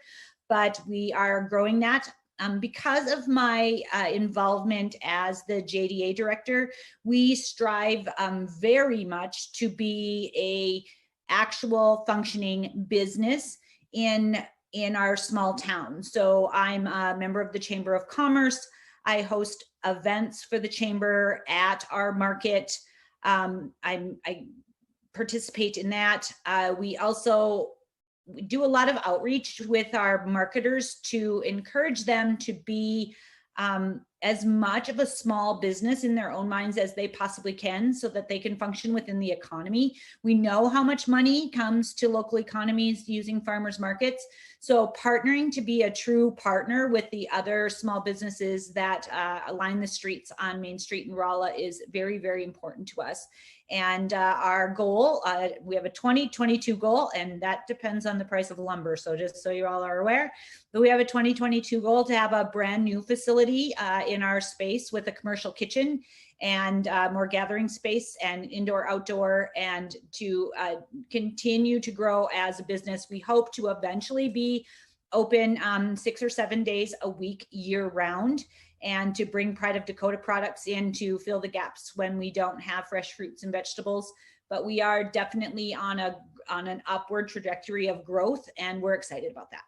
but we are growing that. Because of my involvement as the JDA director, we strive very much to be a actual functioning business in our small town. So I'm a member of the Chamber of Commerce. I host events for the chamber at our market. I participate in that. We also do a lot of outreach with our marketers to encourage them to be as much of a small business in their own minds as they possibly can, so that they can function within the economy. We know how much money comes to local economies using farmers markets. So partnering to be a true partner with the other small businesses that line the streets on Main Street in Rolla is very, very important to us. And our goal, we have a 2022 goal, and that depends on the price of lumber. So just so you all are aware, but we have a 2022 goal to have a brand new facility in our space with a commercial kitchen and more gathering space and indoor, outdoor, and to continue to grow as a business. We hope to eventually be open 6 or 7 days a week year round, and to bring Pride of Dakota products in to fill the gaps when we don't have fresh fruits and vegetables. But we are definitely on an upward trajectory of growth, and we're excited about that.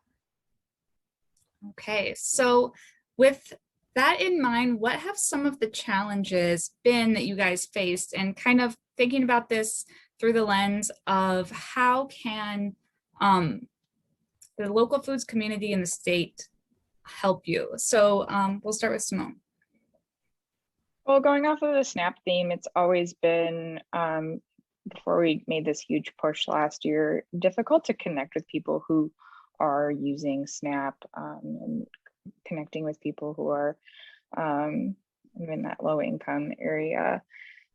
Okay, so with that in mind, what have some of the challenges been that you guys faced, and kind of thinking about this through the lens of how can the local foods community in the state help you? So we'll start with Simone. Well, going off of the SNAP theme, it's always been, before we made this huge push last year, difficult to connect with people who are using SNAP and connecting with people who are in that low income area.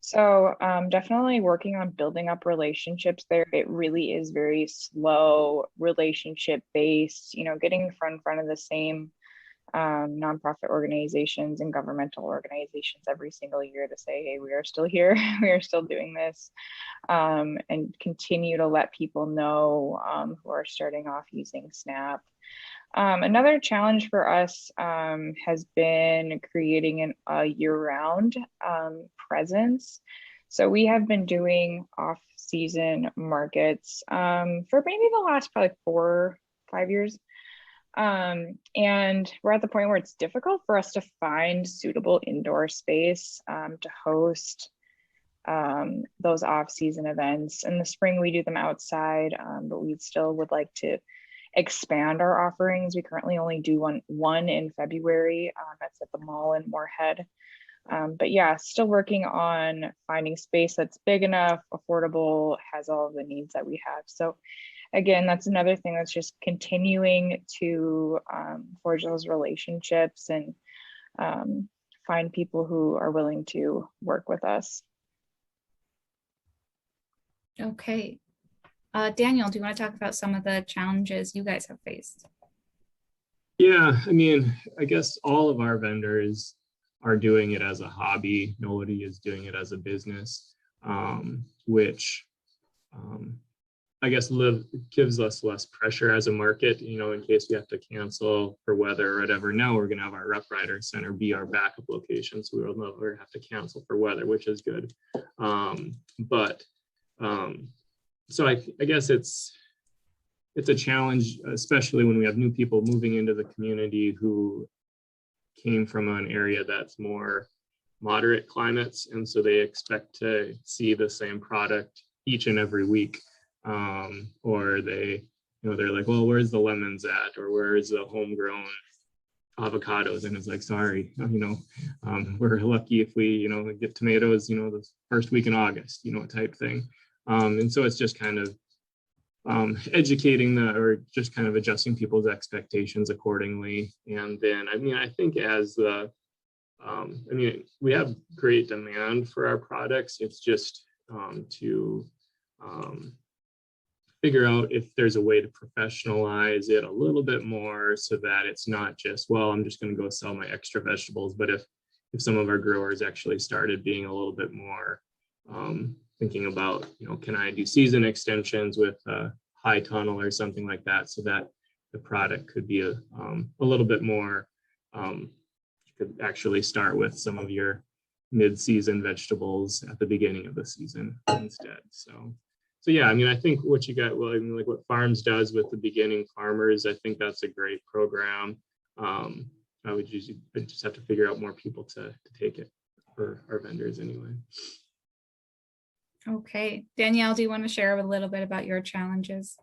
So definitely working on building up relationships there. It really is very slow, relationship based, getting in front of the same nonprofit organizations and governmental organizations every single year to say, hey, we are still here, we are still doing this, and continue to let people know who are starting off using SNAP. Another challenge for us has been creating a year-round presence. So we have been doing off-season markets for maybe the last probably 4 or 5 years. And we're at the point where it's difficult for us to find suitable indoor space to host those off-season events. In the spring, we do them outside, but we still would like to expand our offerings. We currently only do one in February. That's at the mall in Moorhead. But yeah, still working on finding space that's big enough, affordable, has all of the needs that we have. So again, that's another thing that's just continuing to forge those relationships and find people who are willing to work with us. Okay. Daniel, do you want to talk about some of the challenges you guys have faced? Yeah, I mean, I guess all of our vendors are doing it as a hobby. Nobody is doing it as a business, which I guess gives us less pressure as a market, you know, in case we have to cancel for weather or whatever. Now we're going to have our Rough Rider Center be our backup location, so we'll never have to cancel for weather, which is good. So I guess it's a challenge, especially when we have new people moving into the community who came from an area that's more moderate climates, and so they expect to see the same product each and every week. Or they, you know, they're like, well, where's the lemons at, or where's the homegrown avocados? And it's like, sorry, you know, we're lucky if we, you know, get tomatoes, you know, the first week in August, you know, type thing. And so it's just kind of educating or just kind of adjusting people's expectations accordingly. And then, I mean, I think as we have great demand for our products. It's just to figure out if there's a way to professionalize it a little bit more so that it's not just, well, I'm just going to go sell my extra vegetables. But if some of our growers actually started being a little bit more thinking about, you know, can I do season extensions with a high tunnel or something like that, so that the product could be a little bit more, you could actually start with some of your mid-season vegetables at the beginning of the season instead. So yeah, I mean, I think what you got, well, I mean, like what Farms does with the beginning farmers, I think that's a great program. I would just have to figure out more people to take it for our vendors anyway. Okay, Danielle, do you want to share a little bit about your challenges?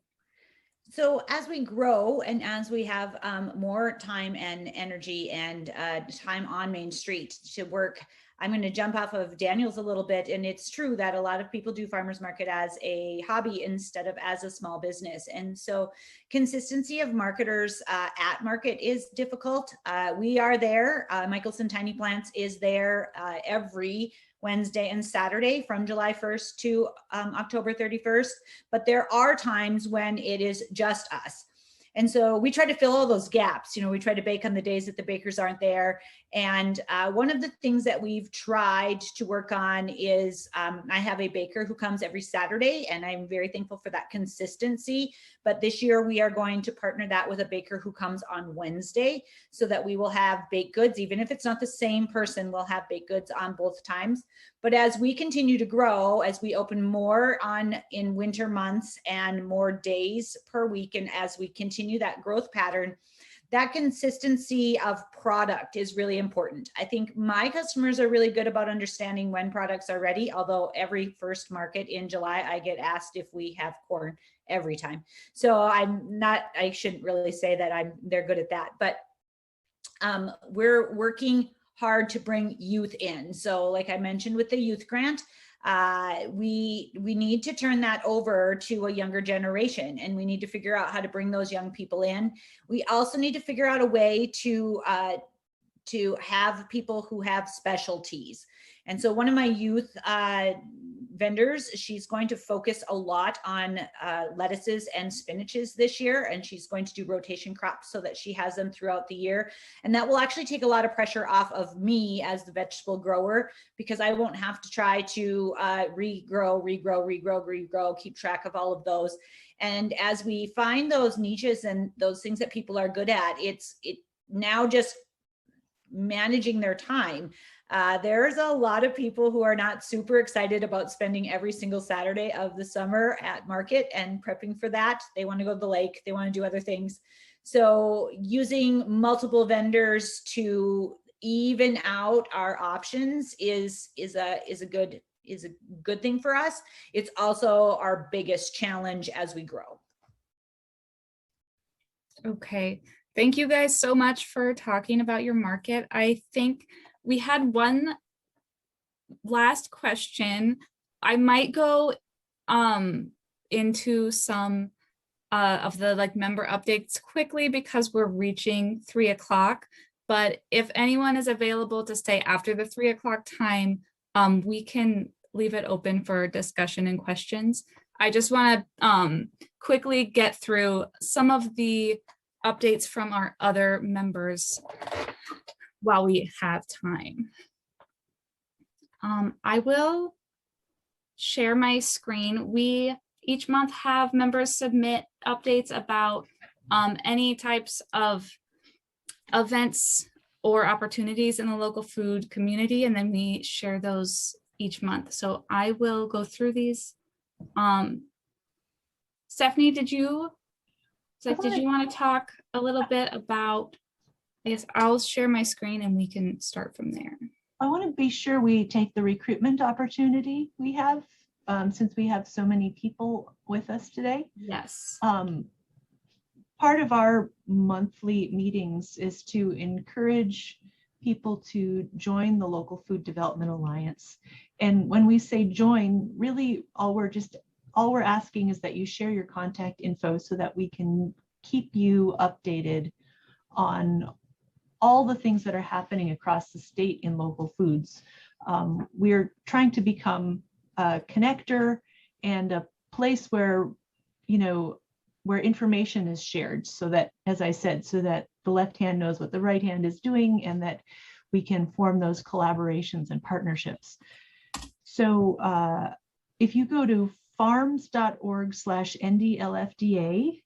So as we grow and as we have more time and energy and time on Main Street to work, I'm going to jump off of Daniel's a little bit. And it's true that a lot of people do farmers market as a hobby instead of as a small business. And so consistency of marketers at market is difficult. We are there. Michelson Tiny Plants is there every Wednesday and Saturday from July 1st to October 31st. But there are times when it is just us. And so we try to fill all those gaps. You know, we try to bake on the days that the bakers aren't there. And one of the things that we've tried to work on is I have a baker who comes every Saturday, and I'm very thankful for that consistency. But this year we are going to partner that with a baker who comes on Wednesday, so that we will have baked goods. Even if it's not the same person, we'll have baked goods on both times. But as we continue to grow, as we open more in winter months and more days per week, and as we continue that growth pattern, that consistency of product is really important. I think my customers are really good about understanding when products are ready, although every first market in July, I get asked if we have corn every time. So I shouldn't really say that they're good at that, but we're working hard to bring youth in. So like I mentioned with the youth grant, we need to turn that over to a younger generation, and we need to figure out how to bring those young people in. We also need to figure out a way to to have people who have specialties. And so one of my youth vendors, she's going to focus a lot on lettuces and spinaches this year, and she's going to do rotation crops so that she has them throughout the year. And that will actually take a lot of pressure off of me as the vegetable grower, because I won't have to try to regrow, keep track of all of those. And as we find those niches and those things that people are good at, it now just managing their time. There's a lot of people who are not super excited about spending every single Saturday of the summer at market and prepping for that. They want to go to the lake, they want to do other things. So using multiple vendors to even out our options is a good thing for us. It's also our biggest challenge as we grow. Okay, thank you guys so much for talking about your market. I think we had one last question. I might go into some of the member updates quickly because we're reaching 3 o'clock. But if anyone is available to stay after the 3 o'clock time, we can leave it open for discussion and questions. I just want to quickly get through some of the updates from our other members while we have time. I will share my screen. We each month have members submit updates about any types of events or opportunities in the local food community, and then we share those each month. So I will go through these. Stephanie, did you want to talk a little bit about, I guess I'll share my screen and we can start from there. I want to be sure we take the recruitment opportunity we have, since we have so many people with us today. Yes. Part of our monthly meetings is to encourage people to join the Local Food Development Alliance. And when we say join, really all we're asking is that you share your contact info so that we can keep you updated on all the things that are happening across the state in local foods. We're trying to become a connector and a place where, where information is shared, so that, as I said, so that the left hand knows what the right hand is doing and that we can form those collaborations and partnerships. So if you go to farms.org/NDLFDA,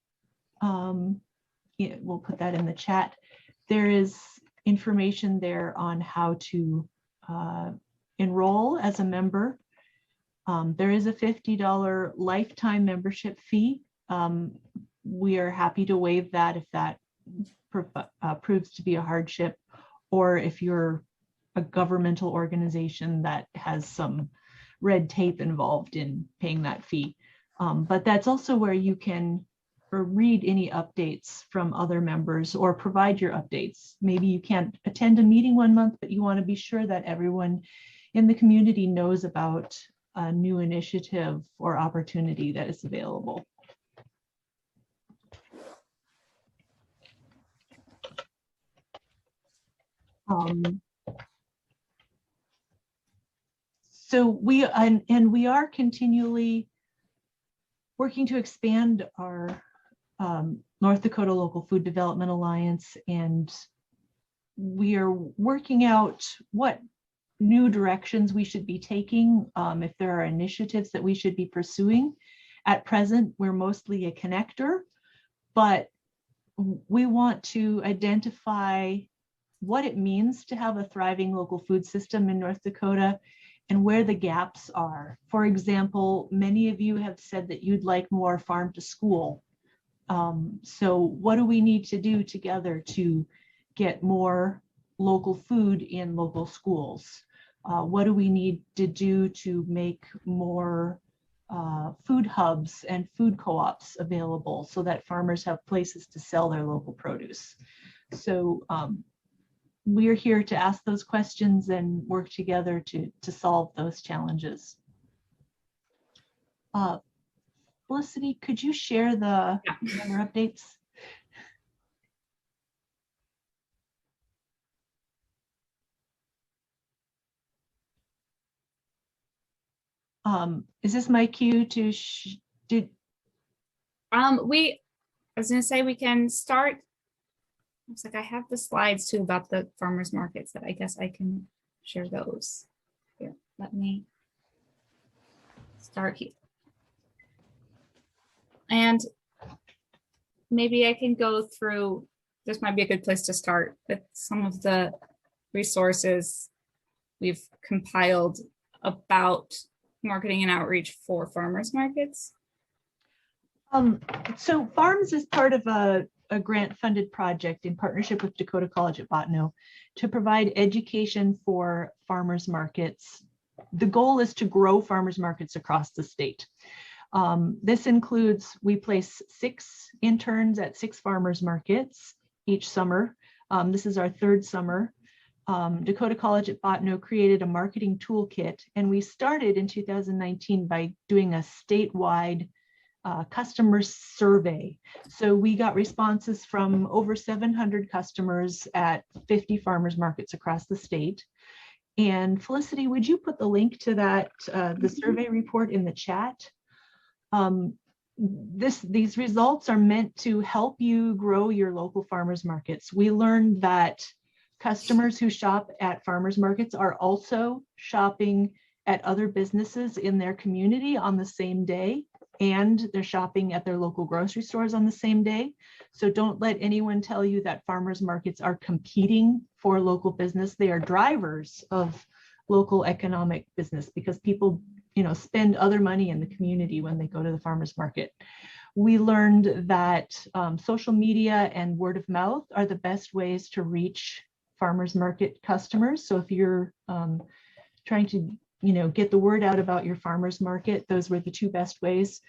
we'll put that in the chat. There is information there on how to enroll as a member. There is a $50 lifetime membership fee. We are happy to waive that if that proves to be a hardship, or if you're a governmental organization that has some red tape involved in paying that fee. But that's also where you can read any updates from other members or provide your updates. Maybe you can't attend a meeting one month, but you want to be sure that everyone in the community knows about a new initiative or opportunity that is available. So we are continually working to expand our North Dakota Local Food Development Alliance, and we are working out what new directions we should be taking, if there are initiatives that we should be pursuing. At present, we're mostly a connector, but we want to identify what it means to have a thriving local food system in North Dakota and where the gaps are. For example, many of you have said that you'd like more farm to school. So what do we need to do together to get more local food in local schools? What do we need to do to make more food hubs and food co-ops available so that farmers have places to sell their local produce? So we're here to ask those questions and work together to solve those challenges. Felicity, could you share the member updates? Is this my cue to I was gonna say we can start. Looks like I have the slides too about the farmers markets that I guess I can share those. Here, let me start here. And maybe I can go through, this might be a good place to start with some of the resources we've compiled about marketing and outreach for farmers markets. So FARMS is part of a grant-funded project in partnership with Dakota College at Bottineau to provide education for farmers markets. The goal is to grow farmers markets across the state. This includes, we place 6 interns at 6 farmers markets each summer. This is our 3rd summer. Dakota College at Bottineau created a marketing toolkit, and we started in 2019 by doing a statewide customer survey. So we got responses from over 700 customers at 50 farmers markets across the state. And Felicity, would you put the link to that, the survey report in the chat? These results are meant to help you grow your local farmers markets. We learned that customers who shop at farmers markets are also shopping at other businesses in their community on the same day, and they're shopping at their local grocery stores on the same day. So don't let anyone tell you that farmers markets are competing for local business. They are drivers of local economic business because people, spend other money in the community when they go to the farmers market. We learned that social media and word of mouth are the best ways to reach farmers market customers. So if you're trying to get the word out about your farmers market, those were the 2 best ways.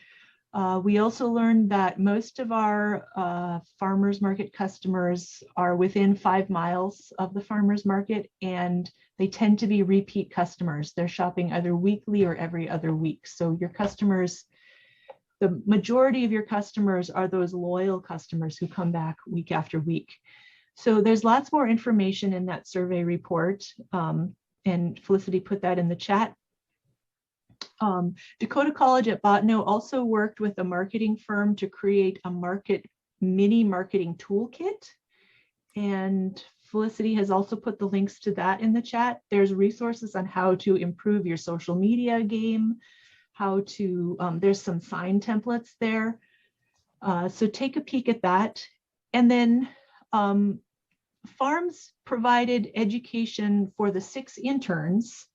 We also learned that most of our farmers market customers are within 5 miles of the farmers market, and they tend to be repeat customers. They're shopping either weekly or every other week. So your customers, the majority of your customers are those loyal customers who come back week after week. So there's lots more information in that survey report. And Felicity put that in the chat. Dakota College at Bottineau also worked with a marketing firm to create a mini marketing toolkit. And Felicity has also put the links to that in the chat. There's resources on how to improve your social media game, how to, there's some sign templates there. So take a peek at that. And then FARMS provided education for the 6 interns,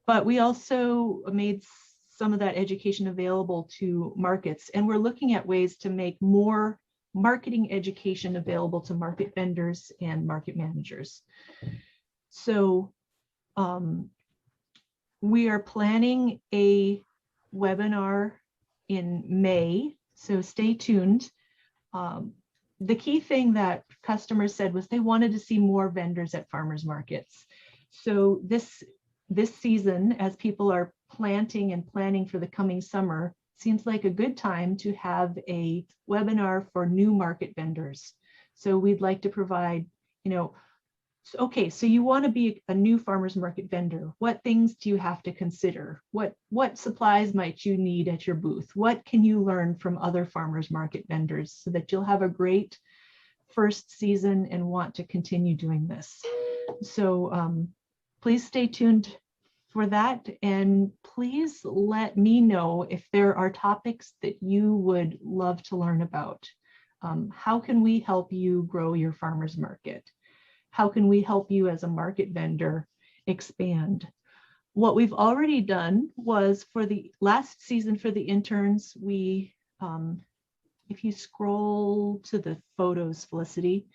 but we also made some of that education available to markets. And we're looking at ways to make more marketing education available to market vendors and market managers. So we are planning a webinar in May, so stay tuned. The key thing that customers said was they wanted to see more vendors at farmers markets. So this season, as people are planting and planning for the coming summer, seems like a good time to have a webinar for new market vendors. So we'd like to provide, okay, so you want to be a new farmers market vendor. What things do you have to consider? What supplies might you need at your booth? What can you learn from other farmers market vendors so that you'll have a great first season and want to continue doing this? So please stay tuned for that, and please let me know if there are topics that you would love to learn about. How can we help you grow your farmers market? How can we help you as a market vendor expand? What we've already done was for the last season for the interns, we, if you scroll to the photos, Felicity,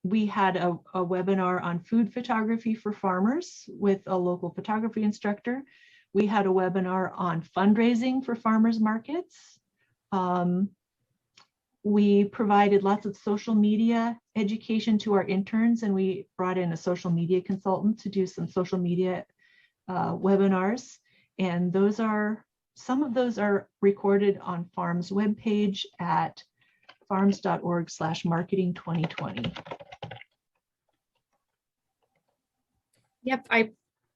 we had a webinar on food photography for farmers with a local photography instructor. We had a webinar on fundraising for farmers markets. We provided lots of social media education to our interns, and we brought in a social media consultant to do some social media webinars. And some of those are recorded on FARM's webpage at farms.org/marketing2020. Yep,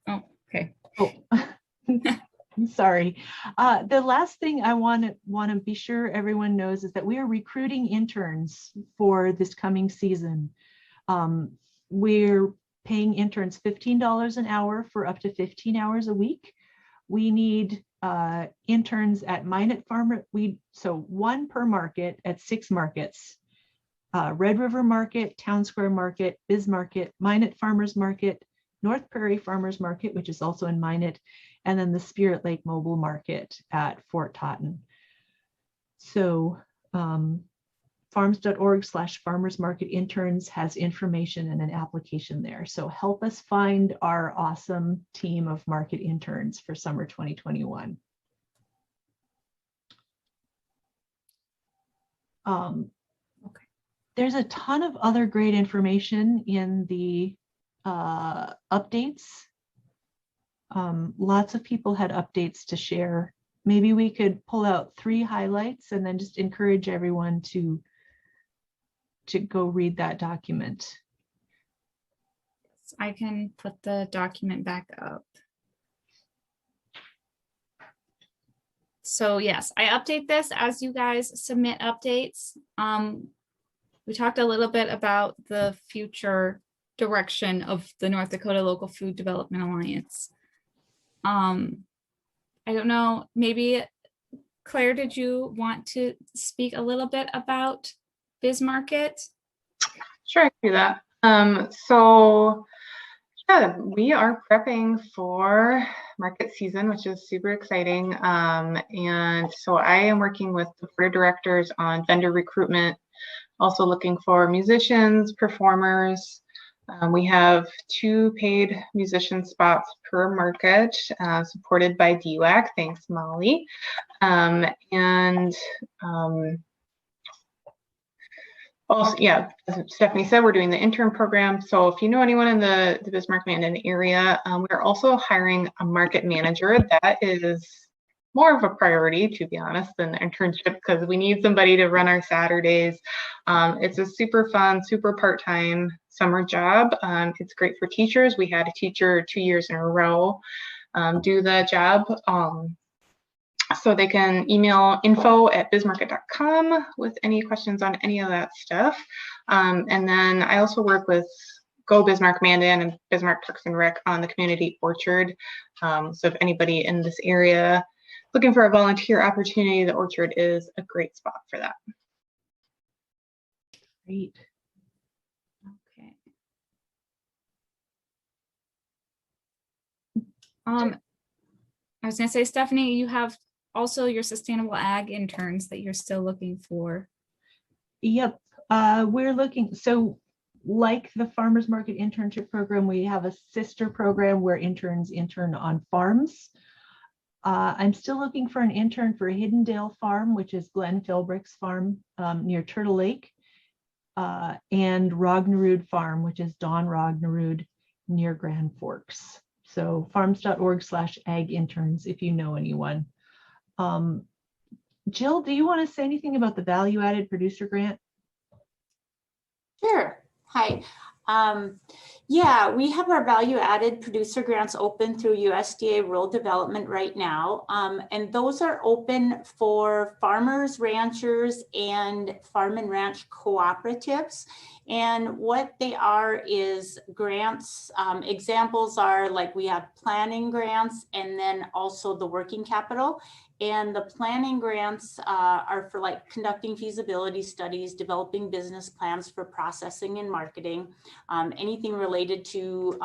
okay. Oh. I'm sorry. The last thing I want to be sure everyone knows is that we are recruiting interns for this coming season. We're paying interns $15 an hour for up to 15 hours a week. We need interns at Minot Farmer. So one per market at 6 markets. Red River Market, Town Square Market, Bismarck, Minot Farmers Market, North Prairie Farmers Market, which is also in Minot, and then the Spirit Lake Mobile Market at Fort Totten. So farms.org/farmers market interns has information and an application there. So help us find our awesome team of market interns for summer 2021. There's a ton of other great information in the updates. Lots of people had updates to share. Maybe we could pull out 3 highlights and then just encourage everyone to go read that document. I can put the document back up. So yes, I update this as you guys submit updates. We talked a little bit about the future direction of the North Dakota Local Food Development Alliance. I don't know, maybe Claire, did you want to speak a little bit about Bismarck? Sure, I can do that. So yeah, we are prepping for market season, which is super exciting. And so I am working with the board of directors on vendor recruitment, also looking for musicians, performers. We have 2 paid musician spots per market, supported by DUAC. Thanks, Molly. Also, yeah, as Stephanie said, we're doing the intern program. So if you know anyone in the Bismarck-Mandan area, we're also hiring a market manager. That is more of a priority, to be honest, than the internship, because we need somebody to run our Saturdays. It's a super fun, super part-time summer job. It's great for teachers. We had a teacher 2 years in a row do the job. So they can email info@bismarck.com with any questions on any of that stuff. And then I also work with Go Bismarck Mandan and Bismarck Parks and Rec on the community orchard. So if anybody in this area looking for a volunteer opportunity, the orchard is a great spot for that. Great. Okay. I was gonna say, Stephanie, you have also your sustainable ag interns that you're still looking for. Yep, we're looking, so like the farmers market internship program, we have a sister program where interns intern on farms. I'm still looking for an intern for Hiddendale Farm, which is Glenn Philbrick's farm near Turtle Lake, and Rognerud Farm, which is Don Rognerud near Grand Forks. So farms.org/ag interns if you know anyone. Jill, do you want to say anything about the value added producer grant? Sure. Hi. Yeah, we have our value added producer grants open through USDA Rural Development right now. And those are open for farmers, ranchers, and farm and ranch cooperatives. And what they are is grants. Examples are like we have planning grants and then also the working capital. And the planning grants are for like conducting feasibility studies, developing business plans for processing and marketing, anything related to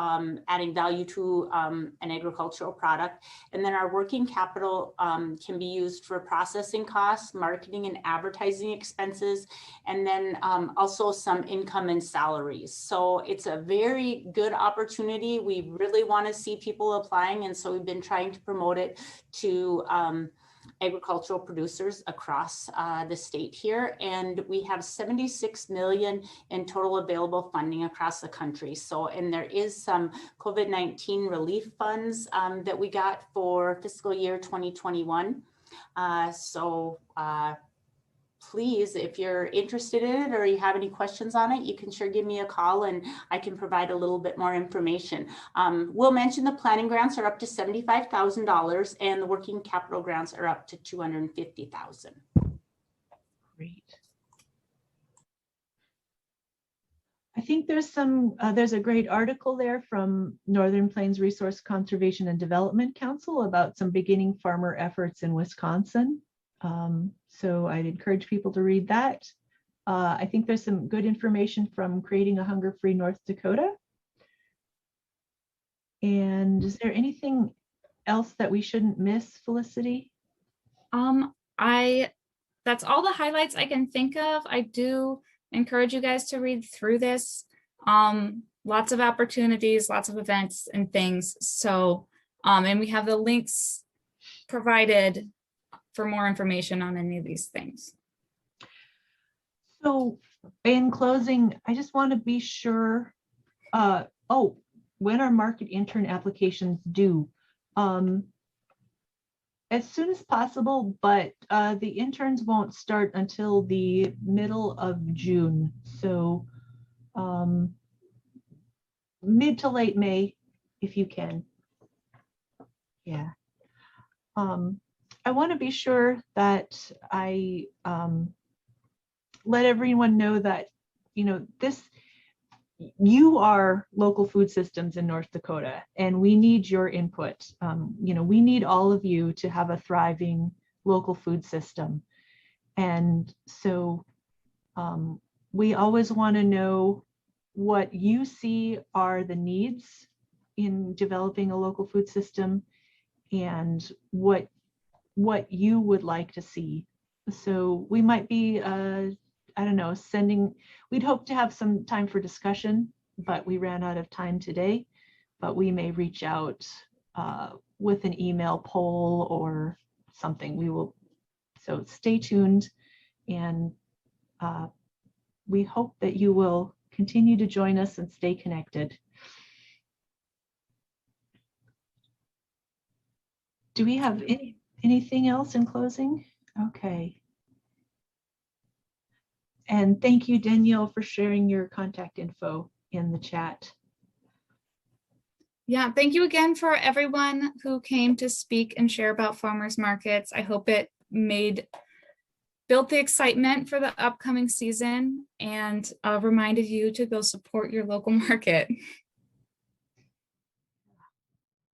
adding value to an agricultural product. And then our working capital can be used for processing costs, marketing and advertising expenses, and then also some income and salaries. So it's a very good opportunity. We really want to see people applying. And so we've been trying to promote it to agricultural producers across the state here. And we have 76 million in total available funding across the country. So, and there is some COVID-19 relief funds that we got for fiscal year 2021. please, if you're interested in it or you have any questions on it, you can sure give me a call and I can provide a little bit more information. We'll mention the planning grants are up to $75,000 and the working capital grants are up to $250,000. Great. I think there's a great article there from Northern Plains Resource Conservation and Development Council about some beginning farmer efforts in Wisconsin. So I'd encourage people to read that. I think there's some good information from Creating a Hunger-Free North Dakota. And is there anything else that we shouldn't miss, Felicity? That's all the highlights I can think of. I do encourage you guys to read through this. Lots of opportunities, lots of events and things. So, and we have the links provided for more information on any of these things. So in closing, I just want to be sure, when our market intern applications due? As soon as possible, but the interns won't start until the middle of June. So mid to late May, if you can. Yeah. I want to be sure that I let everyone know that, you are local food systems in North Dakota, and we need your input. We need all of you to have a thriving local food system. And so we always want to know what you see are the needs in developing a local food system and what you would like to see. So we might be I don't know, we'd hope to have some time for discussion, but we ran out of time today. But we may reach out with an email poll or something. So stay tuned, and we hope that you will continue to join us and stay connected. Do we have anything else in closing? Okay. And thank you, Danielle, for sharing your contact info in the chat. Yeah, thank you again for everyone who came to speak and share about farmers markets. I hope it built the excitement for the upcoming season and reminded you to go support your local market.